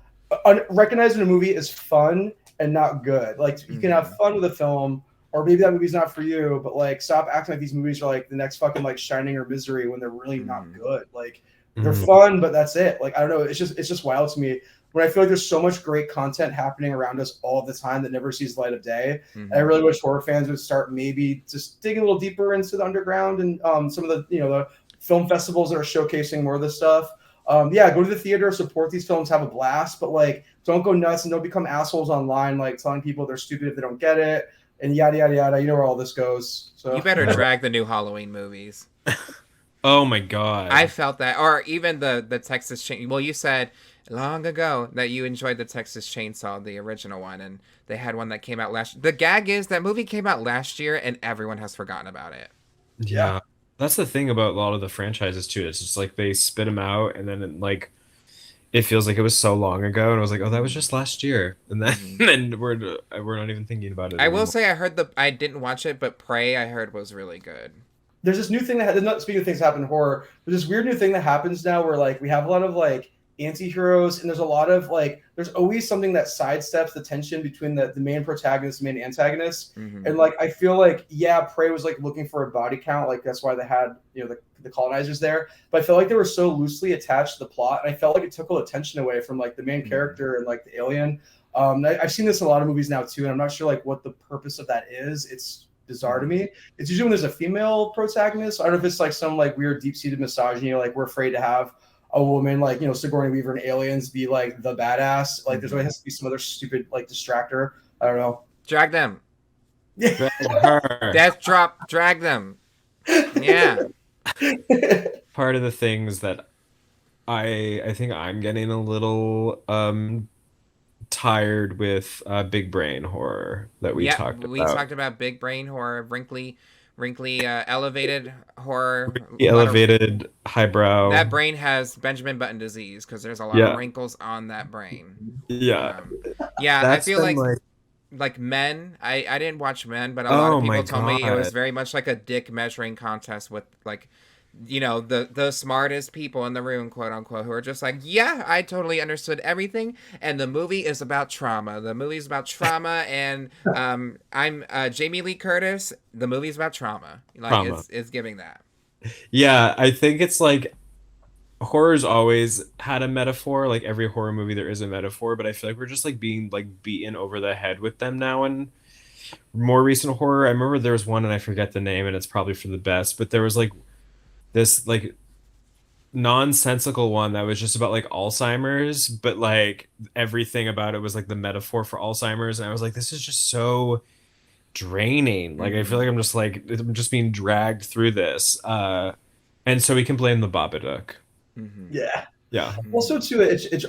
recognize when a movie is fun and not good. Like you can have fun with a film, or maybe that movie's not for you, but like stop acting like these movies are like the next fucking like Shining or Misery when they're really not good. Like they're fun, but that's it. Like I don't know, it's just wild to me when I feel like there's so much great content happening around us all the time that never sees light of day. And I really wish horror fans would start maybe just digging a little deeper into the underground and some of the the film festivals that are showcasing more of this stuff. Go to the theater, support these films, have a blast, but like don't go nuts and don't become assholes online, like telling people they're stupid if they don't get it and yada yada yada. You know where all this goes. So you better drag the new Halloween movies. Oh my god, I felt that. Or even the Texas Chain. Well, you said long ago that you enjoyed the Texas Chainsaw, the original one, and they had one that came out last. The gag is that movie came out last year and everyone has forgotten about it. Yeah. That's the thing about a lot of the franchises too. It's just like they spit them out, and then it feels like it was so long ago, and I was like, oh, that was just last year, and then and we're not even thinking about it. I will say I didn't watch it, but Prey I heard was really good. There's this new thing speaking of things that happen in horror, there's this weird new thing that happens now where like we have a lot of like anti-heroes, and there's a lot of like there's always something that sidesteps the tension between the main protagonist and main antagonist. And like I feel like Prey was like looking for a body count, like that's why they had the colonizers there, but I felt like they were so loosely attached to the plot, and I felt like it took all the tension away from like the main character and like the alien. I've seen this in a lot of movies now too, and I'm not sure like what the purpose of that is. It's bizarre to me. It's usually when there's a female protagonist. I don't know if it's like some like weird deep-seated misogyny, like we're afraid to have a woman like Sigourney Weaver and Aliens be like the badass. Like there's always has to be some other stupid like distractor. I don't know. Drag them. Drag her. Death drop, drag them. Yeah. Part of the things that I think I'm getting a little tired with big brain horror that we talked about. We talked about big brain horror, wrinkly elevated horror. Elevated, highbrow. That brain has Benjamin Button disease because there's a lot of wrinkles on that brain. Yeah. I feel like Men. I didn't watch Men, but a lot of people told me it was very much like a dick measuring contest with like, you know, the smartest people in the room, quote unquote, who are just like, yeah, I totally understood everything, and the movie is about trauma. The movie's about trauma, and I'm Jamie Lee Curtis. The movie's about trauma. Like it's giving that. Yeah, I think it's like horror's always had a metaphor. Like every horror movie, there is a metaphor, but I feel like we're just like being like beaten over the head with them now. And more recent horror, I remember there was one, and I forget the name, and it's probably for the best, but there was like this like nonsensical one that was just about like Alzheimer's, but like everything about it was like the metaphor for Alzheimer's, and I was like, this is just so draining. Like I feel like I'm just being dragged through this, and so we can blame the Babadook. Yeah. Also too,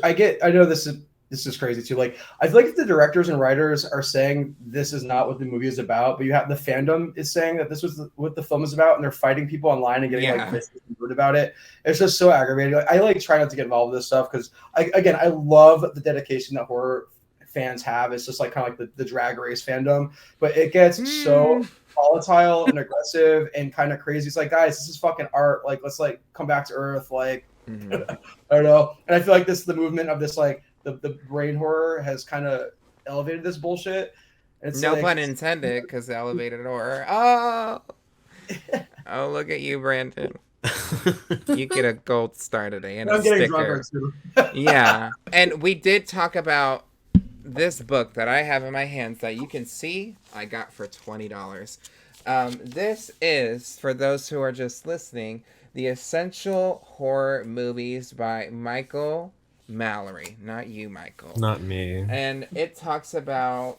I know this is crazy too. Like I feel like if the directors and writers are saying this is not what the movie is about, but you have the fandom is saying that this was what the film is about, and they're fighting people online and getting like rude about it. It's just so aggravating. Like, I like try not to get involved with this stuff because I love the dedication that horror fans have. It's just like kind of like the drag race fandom, but it gets so volatile and aggressive and kind of crazy. It's like, guys, this is fucking art. Like, let's like come back to earth. Like, I don't know. And I feel like the movement of this like the brain horror has kind of elevated this bullshit. It's no pun intended, because elevated horror. Oh, look at you, Brandon. You get a gold star today and a sticker. Yeah, and we did talk about this book that I have in my hands that you can see I got for $20. This is, for those who are just listening, The Essential Horror Movies by Michael Mallory. Not you, Michael. Not me. And it talks about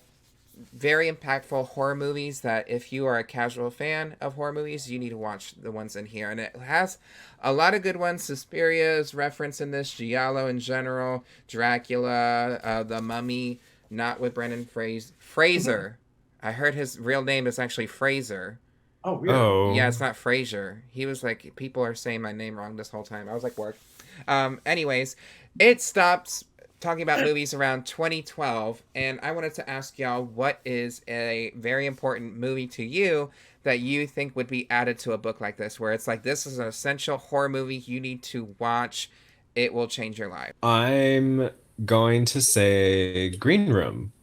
very impactful horror movies that if you are a casual fan of horror movies, you need to watch the ones in here. And it has a lot of good ones. Suspiria is referenced in this, Giallo in general, Dracula, The Mummy, not with Brendan Fraser. I heard his real name is actually Fraser. Oh, weird. Oh. Yeah, it's not Fraser. He was like, people are saying my name wrong this whole time. I was like, work. Anyways, it stops talking about movies around 2012, and I wanted to ask y'all, what is a very important movie to you that you think would be added to a book like this, where it's like, this is an essential horror movie you need to watch, it will change your life? I'm going to say Green Room.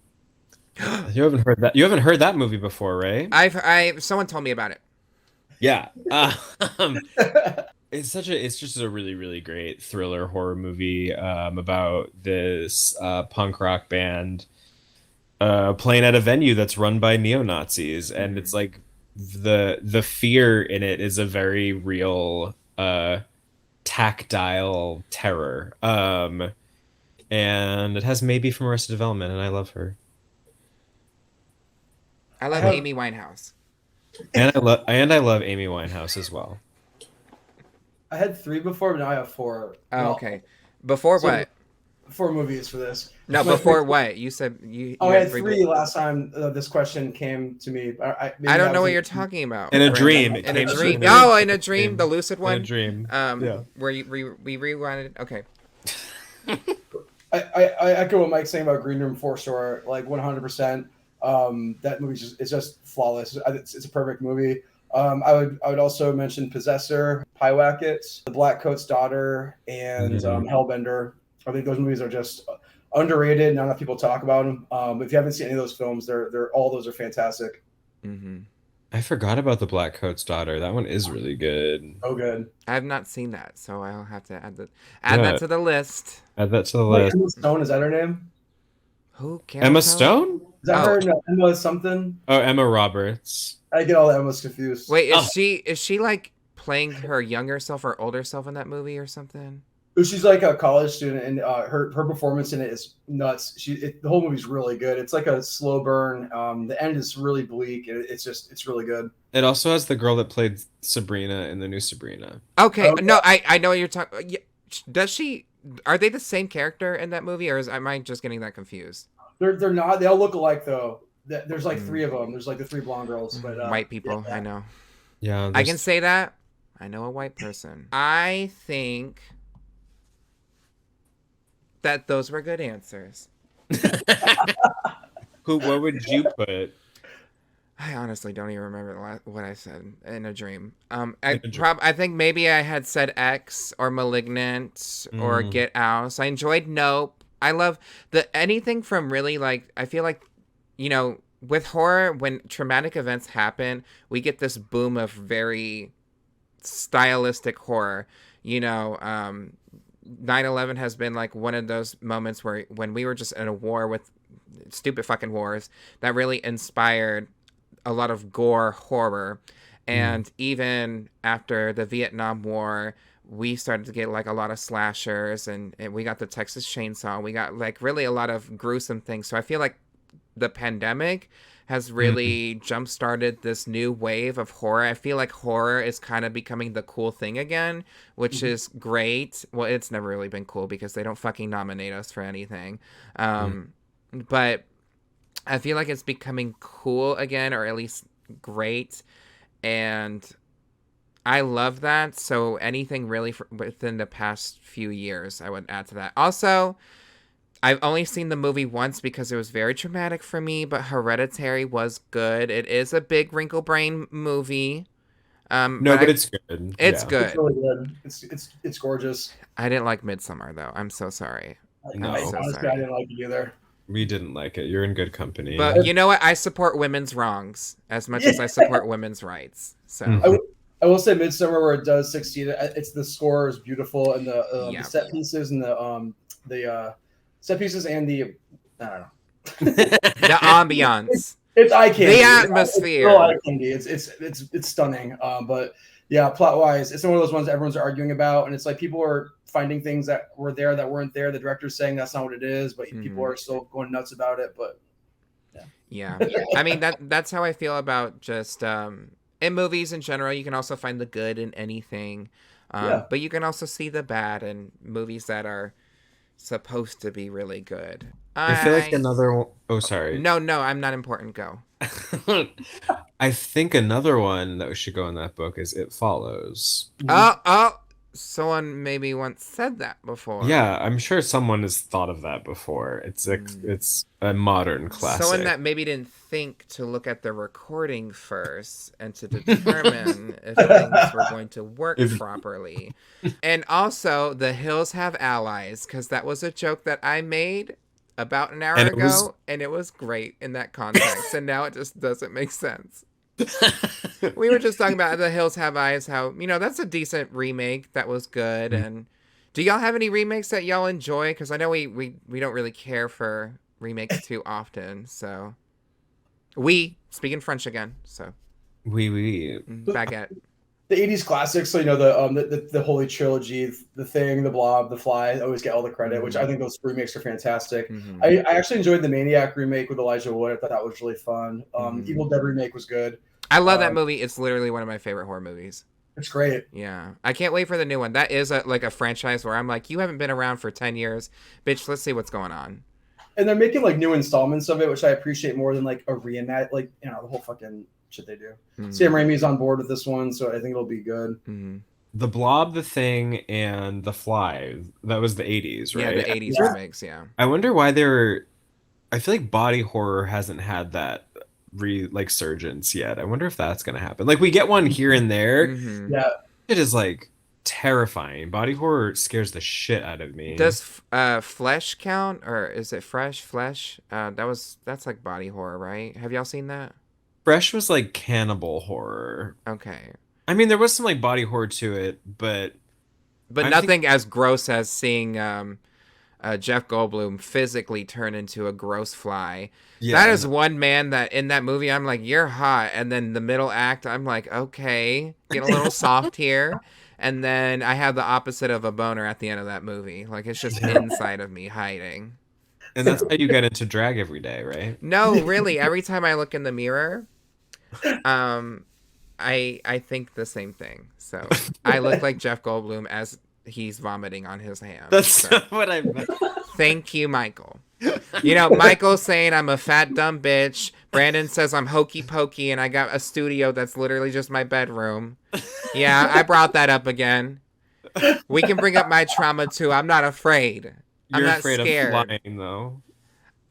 You haven't heard that movie before, right? Someone told me about it. Yeah. It's just a really, really great thriller horror movie about this punk rock band playing at a venue that's run by neo-Nazis, and it's like the fear in it is a very real tactile terror, and it has Maybe from Arrested Development, and I love her. I love Amy Winehouse, and I love Amy Winehouse as well. I had 3 before, but now I have 4. Oh, okay. Before what? 4 movies for this. No, before what? You said you. I had 3 last time this question came to me. I don't know what you're talking about. In a dream. In a dream. Oh, in a dream, the lucid one. In a dream. Yeah. Where we rewinded. Okay. I echo what Mike's saying about Green Room for sure. Like 100%. That movie it's just flawless. It's a perfect movie. I would also mention Possessor, Pyewackets, The Black Coat's Daughter, and Hellbender. I think those movies are just underrated. Not enough people talk about them. But if you haven't seen any of those films, they're all those are fantastic. Mm-hmm. I forgot about The Black Coat's Daughter. That one is really good. Oh, good. I have not seen that, so I'll have to add that to the list. Add that to the list. Emma Stone, is that her name? Who? Emma Stone? Is that her? No, Emma something? Oh, Emma Roberts. I get all the Emmas confused. Wait, is she like playing her younger self or older self in that movie or something? She's like a college student, and her performance in it is nuts. The whole movie's really good. It's like a slow burn. The end is really bleak. It's really good. It also has the girl that played Sabrina in the new Sabrina. Okay, no, I know what you're talking. Yeah, does she? Are they the same character in that movie, or am I just getting that confused? They're not. They all look alike though. There's like three of them. There's like the three blonde girls, but White people. yeah. I know. Yeah, I can say that. I know a white person. I think that those were good answers. What would you put? I honestly don't even remember what I said in a dream. I think maybe I had said X or Malignant or Get Out. I enjoyed Nope. I love anything from really like, I feel like, with horror, when traumatic events happen, we get this boom of very stylistic horror. 9/11 has been like one of those moments when we were just in a war with stupid fucking wars that really inspired a lot of gore horror. And even after the Vietnam War, we started to get like a lot of slashers, and we got the Texas Chainsaw. We got like really a lot of gruesome things. So I feel like the pandemic has really jump-started this new wave of horror. I feel like horror is kind of becoming the cool thing again, which is great. Well, it's never really been cool because they don't fucking nominate us for anything. But I feel like it's becoming cool again, or at least great. And I love that. So anything really within the past few years, I would add to that. Also, I've only seen the movie once because it was very traumatic for me, but Hereditary was good. It is a big wrinkle brain movie. But it's good. It's good. It's really good. It's gorgeous. I didn't like Midsommar though. I'm so sorry. No. Honestly, I didn't like it either. We didn't like it. You're in good company. But you know what? I support women's wrongs as much as I support womenens rights. So I will say Midsommar, where it does succeed. It's the score is beautiful, and the set pieces and the set pieces and the I don't know the ambiance. It's eye candy. The atmosphere. It's eye candy. It's stunning. But yeah, plot wise, it's one of those ones that everyone's arguing about, and it's like people are finding things that were there that weren't there. The director's saying that's not what it is, but people are still going nuts about it. But yeah. I mean that's how I feel about just in movies in general. You can also find the good in anything, but you can also see the bad in movies that are supposed to be really good. I feel like another one. Oh, sorry. No, I'm not important. Go. I think another one that we should go in that book is It Follows. Oh, someone maybe once said that before. Yeah, I'm sure someone has thought of that before. It's a modern classic. Someone that maybe didn't think to look at the recording first and to determine if things were going to work properly. And also, The Hills Have Allies, because that was a joke that I made about an hour ago, and it was great in that context. And now it just doesn't make sense. We were just talking about The Hills Have Eyes, how, that's a decent remake that was good. And do y'all have any remakes that y'all enjoy? Because I know we don't really care for remakes too often. So speaking French again. So baguette. The 80s classics, so the Holy Trilogy, The Thing, The Blob, The Fly, always get all the credit, which I think those remakes are fantastic. I actually enjoyed the Maniac remake with Elijah Wood. I thought that was really fun. Evil Dead remake was good. I love that movie. It's literally one of my favorite horror movies. It's great. Yeah. I can't wait for the new one. That is a franchise where I'm like, you haven't been around for 10 years. Bitch, let's see what's going on. And they're making like new installments of it, which I appreciate more than like a reimagine, like, the whole fucking shit they do. Sam Raimi's on board with this one, so I think it'll be good. The Blob, The Thing, and The Fly. That was the 80s, right? Yeah, the 80s remakes, yeah. I wonder why I feel like body horror hasn't had that surgence yet. I wonder if that's going to happen. Like, we get one here and there. Yeah. It is like terrifying. Body horror scares the shit out of me. Does Flesh count, or is it Flesh? That's like body horror, right? Have y'all seen that? Fresh was like cannibal horror. Okay. I mean, there was some like body horror to it, but nothing as gross as seeing Jeff Goldblum physically turn into a gross fly. Yeah. That is one man that in that movie I'm like, you're hot, and then the middle act I'm like, okay, get a little soft here. And then I have the opposite of a boner at the end of that movie. Like, it's just inside of me hiding. And that's how you get into drag every day, right? No, really. Every time I look in the mirror, I think the same thing. So I look like Jeff Goldblum as he's vomiting on his hand. That's not what I meant. Thank you, Michael. You know, Michael's saying I'm a fat, dumb bitch. Brandon says I'm hokey pokey, and I got a studio that's literally just my bedroom. Yeah, I brought that up again. We can bring up my trauma, too. I'm not afraid. I'm not afraid scared. of flying, though.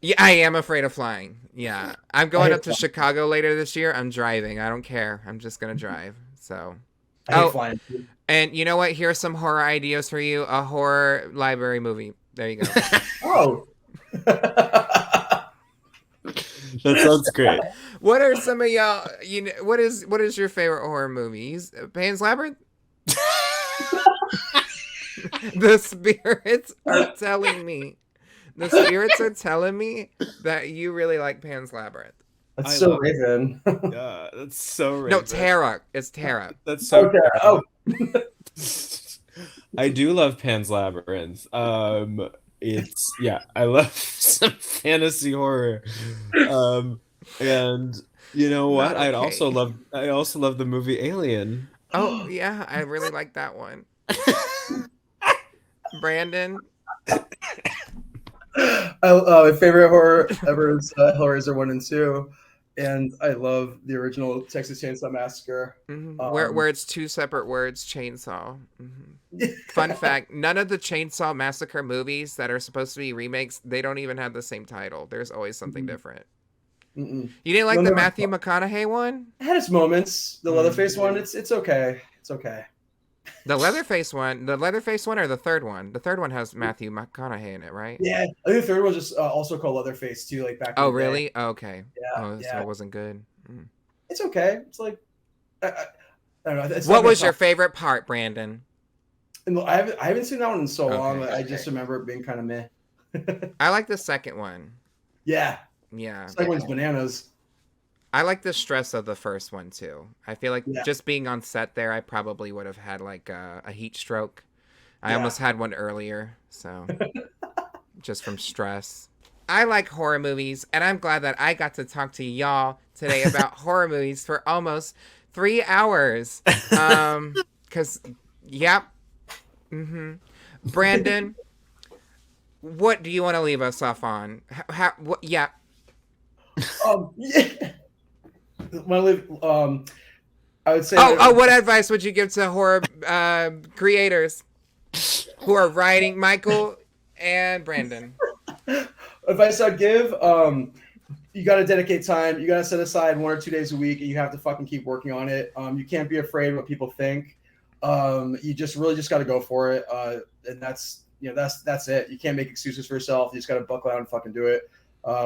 Yeah, I am afraid of flying. Yeah. I'm going up to Chicago later this year. I'm driving. I don't care. I'm just going to drive. So. I hate flying. And you know what? Here's some horror ideas for you. A horror library movie. There you go. Oh. That sounds great. What are some of y'all? You know, what is your favorite horror movies? Pan's Labyrinth. The spirits are telling me. The spirits are telling me that you really like Pan's Labyrinth. That's so Raven. Yeah, that's so Raven. No, Terrah. It's Terrah. That's so. Okay. Oh. I do love Pan's Labyrinth. I love some fantasy horror. And you know what? Okay. I also love the movie Alien. Oh yeah, I really like that one. Brandon. My favorite horror ever is Hellraiser 1 and 2, and I love the original Texas Chainsaw Massacre. Mm-hmm. Where it's two separate words, chainsaw. Mm-hmm. Fun fact, none of the Chainsaw Massacre movies that are supposed to be remakes, they don't even have the same title. There's always something different. Mm-mm. You didn't like the Matthew McConaughey one? It had its moments. The Leatherface one, it's okay. It's okay. The Leatherface one or the third one? The third one has Matthew McConaughey in it, right? Yeah, I think the third one was just also called Leatherface too, like back. Oh, in the really? Day. Oh, okay. Yeah, So it wasn't good. Mm. It's okay. It's like I don't know. What was your favorite part, Brandon? And I haven't seen that one in so long. Okay. I just remember it being kind of meh. I like the second one. Yeah. Yeah. The second one's bananas. I like the stress of the first one too. I feel like just being on set there, I probably would have had like a heat stroke. I almost had one earlier, so just from stress. I like horror movies, and I'm glad that I got to talk to y'all today about horror movies for almost 3 hours. Brandon, what do you want to leave us off on? Yeah. I would say. What advice would you give to horror creators who are writing, Michael and Brandon? Advice I'd give: you got to dedicate time. You got to set aside 1 or 2 days a week, and you have to fucking keep working on it. You can't be afraid of what people think. You just got to go for it, and that's it. You can't make excuses for yourself. You just got to buckle down and fucking do it.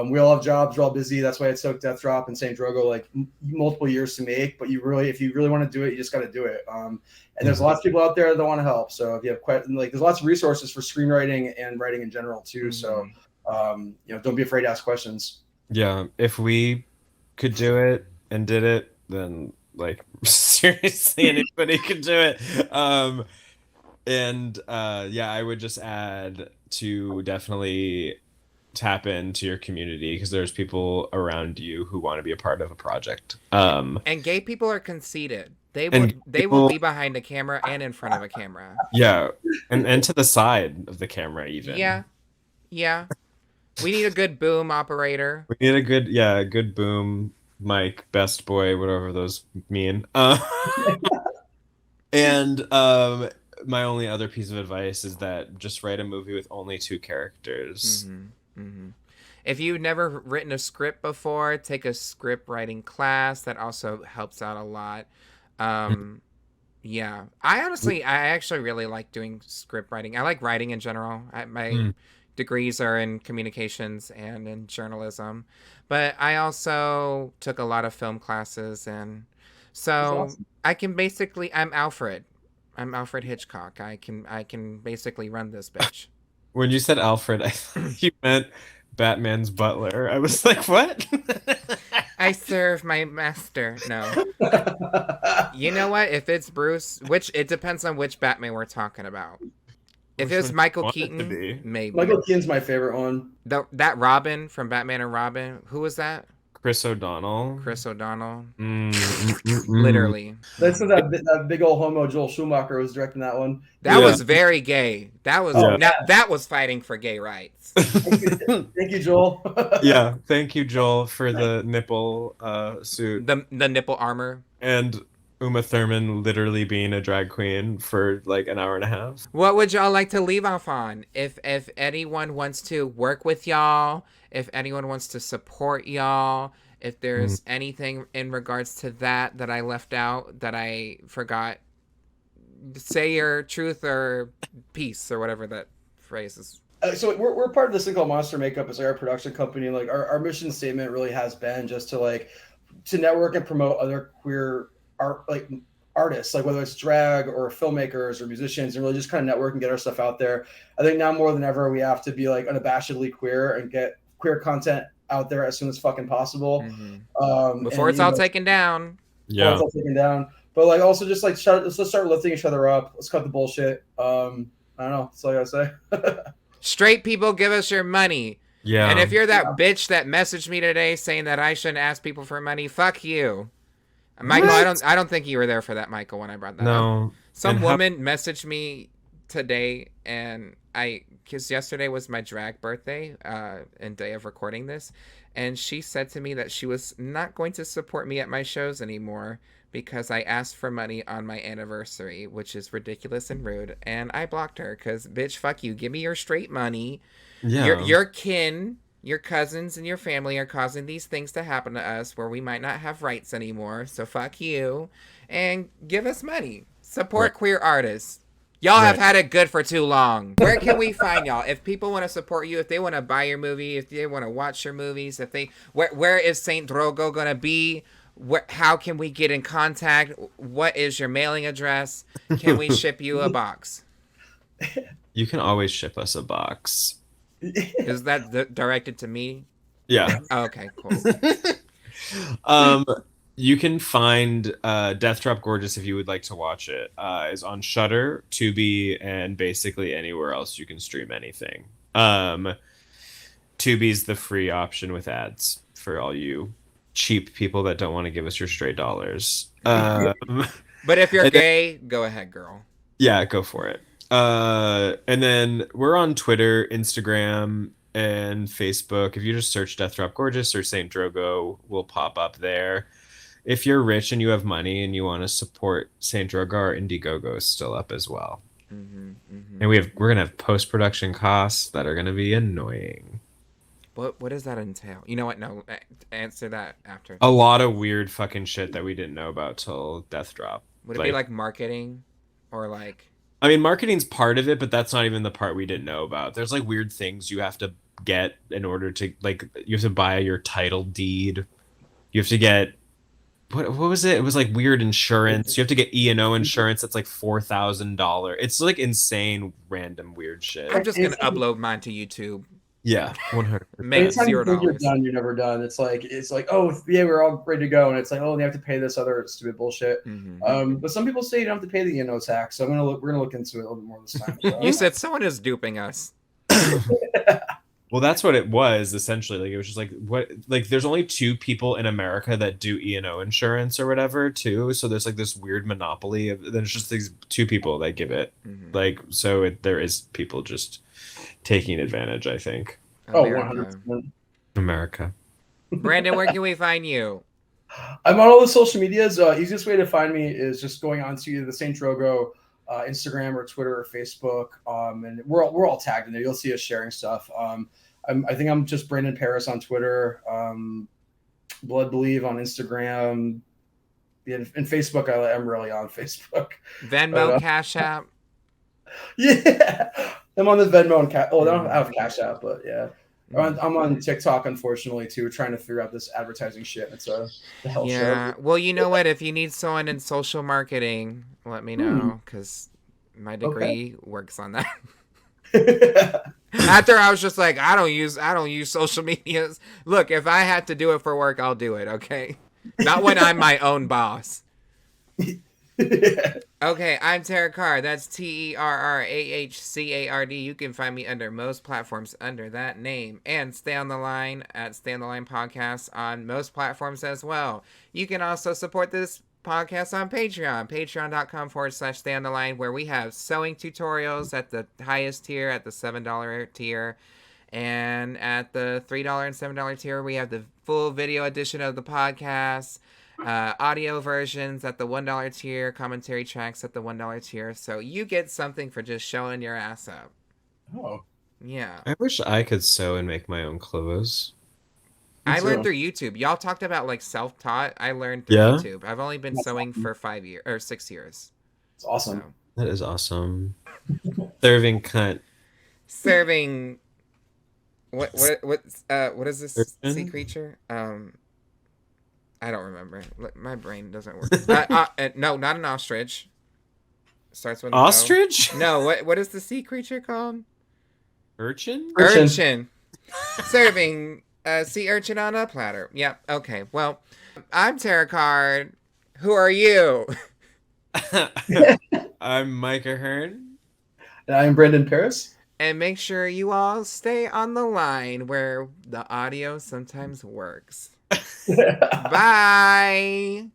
We all have jobs. We're all busy. That's why it took Death Drop and St. Drogo like multiple years to make. But if you really want to do it, you just got to do it. And there's lots of people out there that want to help. So if you have there's lots of resources for screenwriting and writing in general too. So don't be afraid to ask questions. Yeah, if we could do it and did it, then like seriously, anybody could do it. I would just add to definitely tap into your community because there's people around you who want to be a part of a project. And gay people are conceited. They will be behind a camera and in front of a camera. Yeah, and to the side of the camera even. Yeah. We need a good boom operator. We need a good boom mic, best boy, whatever those mean. And my only other piece of advice is that just write a movie with only 2 characters. Mm-hmm. Mm-hmm. If you've never written a script before, take a script writing class. That also helps out a lot. Yeah. I actually really like doing script writing. I like writing in general. My degrees are in communications and in journalism, but I also took a lot of film classes, and so awesome. I'm Alfred. I'm Alfred Hitchcock. I can basically run this bitch. When you said Alfred, I thought you meant Batman's butler. I was like, what? I serve my master. No. You know what? If it's Bruce, which it depends on which Batman we're talking about. If it was Michael Keaton, maybe. Michael Keaton's my favorite one. That Robin from Batman and Robin. Who was that? Chris O'Donnell. Literally. That's that big old homo Joel Schumacher was directing that one. That was very gay. That was that was fighting for gay rights. Thank you, Joel. Yeah, thank you, Joel, for the nipple suit. The nipple armor. And Uma Thurman literally being a drag queen for like an hour and a half. What would y'all like to leave off on? If anyone wants to work with y'all, if anyone wants to support y'all, if there's anything in regards to that I left out, that I forgot, say your truth or peace or whatever that phrase is. So we're part of this thing called Monster Makeup. It's our production company. Like our mission statement really has been just to network and promote other queer artists, like whether it's drag or filmmakers or musicians, and really just kind of network and get our stuff out there. I think now more than ever we have to be like unabashedly queer and get queer content out there as soon as fucking possible. Before it's all taken down. Yeah. It's all taken down. But like also just like let's start lifting each other up. Let's cut the bullshit. I don't know. That's all I gotta say. Straight people, give us your money. Yeah. And if you're that bitch that messaged me today saying that I shouldn't ask people for money, fuck you. Michael, I don't think you were there for that, Michael, when I brought that up. Some woman messaged me today, and because yesterday was my drag birthday, and day of recording this, and she said to me that she was not going to support me at my shows anymore because I asked for money on my anniversary, which is ridiculous and rude, and I blocked her because, bitch, fuck you. Give me your straight money. Yeah. Your kin, your cousins, and your family are causing these things to happen to us where we might not have rights anymore, so fuck you, and give us money. Support queer artists. Y'all have had it good for too long. Where can we find y'all? If people want to support you, if they want to buy your movie, if they want to watch your movies, where is Saint Drogo gonna be? How can we get in contact? What is your mailing address? Can we ship you a box? You can always ship us a box. Is that directed to me? Yeah. Oh, okay, cool. You can find Death Drop Gorgeous if you would like to watch it. Is on Shudder, Tubi, and basically anywhere else you can stream anything. Tubi's the free option with ads for all you cheap people that don't want to give us your stray dollars. But if you're gay, go ahead, girl. Yeah, go for it. And then we're on Twitter, Instagram, and Facebook. If you just search Death Drop Gorgeous or Saint Drogo, we'll pop up there. If you're rich and you have money and you want to support Saint Drogo, our Indiegogo is still up as well. And we're gonna have post-production costs that are gonna be annoying. What does that entail? You know what? No, answer that after. A lot of weird fucking shit that we didn't know about till Death Drop. Would it be like marketing, or like? I mean, marketing's part of it, but that's not even the part we didn't know about. There's like weird things you have to get in order to you have to buy your title deed. You have to get what was it? It was like weird insurance. You have to get E&O insurance. That's like $4,000. It's like insane, random, weird shit. I'm just gonna upload mine to YouTube. Yeah, 100%. Make $0. You're done. You're never done. It's like oh yeah, we're all ready to go, and it's like oh, you have to pay this other stupid bullshit. But some people say you don't have to pay the E&O tax, so we're gonna look into it a little bit more this time. So. You said someone is duping us. Well, that's what it was essentially. Like it was just like what there's only 2 people in America that do E&O insurance or whatever too. So there's like this weird monopoly of there's just these 2 people that give it. There is people just taking advantage, I think. America. 100%. America. Brandon, where can we find you? I'm on all the social medias. Easiest way to find me is just going on to either the Saint Drogo Instagram or Twitter or Facebook, and we're all tagged in there. You'll see us sharing stuff. I think I'm just Brandon Perras on Twitter, Blood Believe on Instagram, and Facebook. I'm really on Facebook. Venmo, Cash App. Yeah, I'm on the Venmo and I don't have Cash App, but yeah. I'm on TikTok, unfortunately, too, trying to figure out this advertising shit. It's the hell show. Yeah. Well, you know what? If you need someone in social marketing, let me know, because my degree works on that. After I was just like, I don't use social medias. Look, if I had to do it for work, I'll do it, okay? Not when I'm my own boss. Okay, I'm Terrah Card. That's TerrahCard. You can find me under most platforms under that name. And Stay on the Line at Stay on the Line Podcast on most platforms as well. You can also support this podcast on Patreon. Patreon.com/Stay on the Line, where we have sewing tutorials at the highest tier, at the $7 tier. And at the $3 and $7 tier, we have the full video edition of the podcast. Audio versions at the $1 tier, commentary tracks at the $1 tier. So you get something for just showing your ass up. Oh, Yeah. I wish I could sew and make my own clothes. I learned through YouTube. Y'all talked about like self-taught. I learned through YouTube. I've only been sewing for 5 years or 6 years. it's awesome. So. That is awesome. Serving cunt. Serving. What is this sea creature? I don't remember. My brain doesn't work. No, not an ostrich. Starts with ostrich. No, what is the sea creature called? Urchin. Urchin. Serving a sea urchin on a platter. Yep. Okay. Well, I'm Terrah Card. Who are you? I'm Mike Ahern. And I'm Brandon Perras. And make sure you all stay on the line where the audio sometimes works. Bye.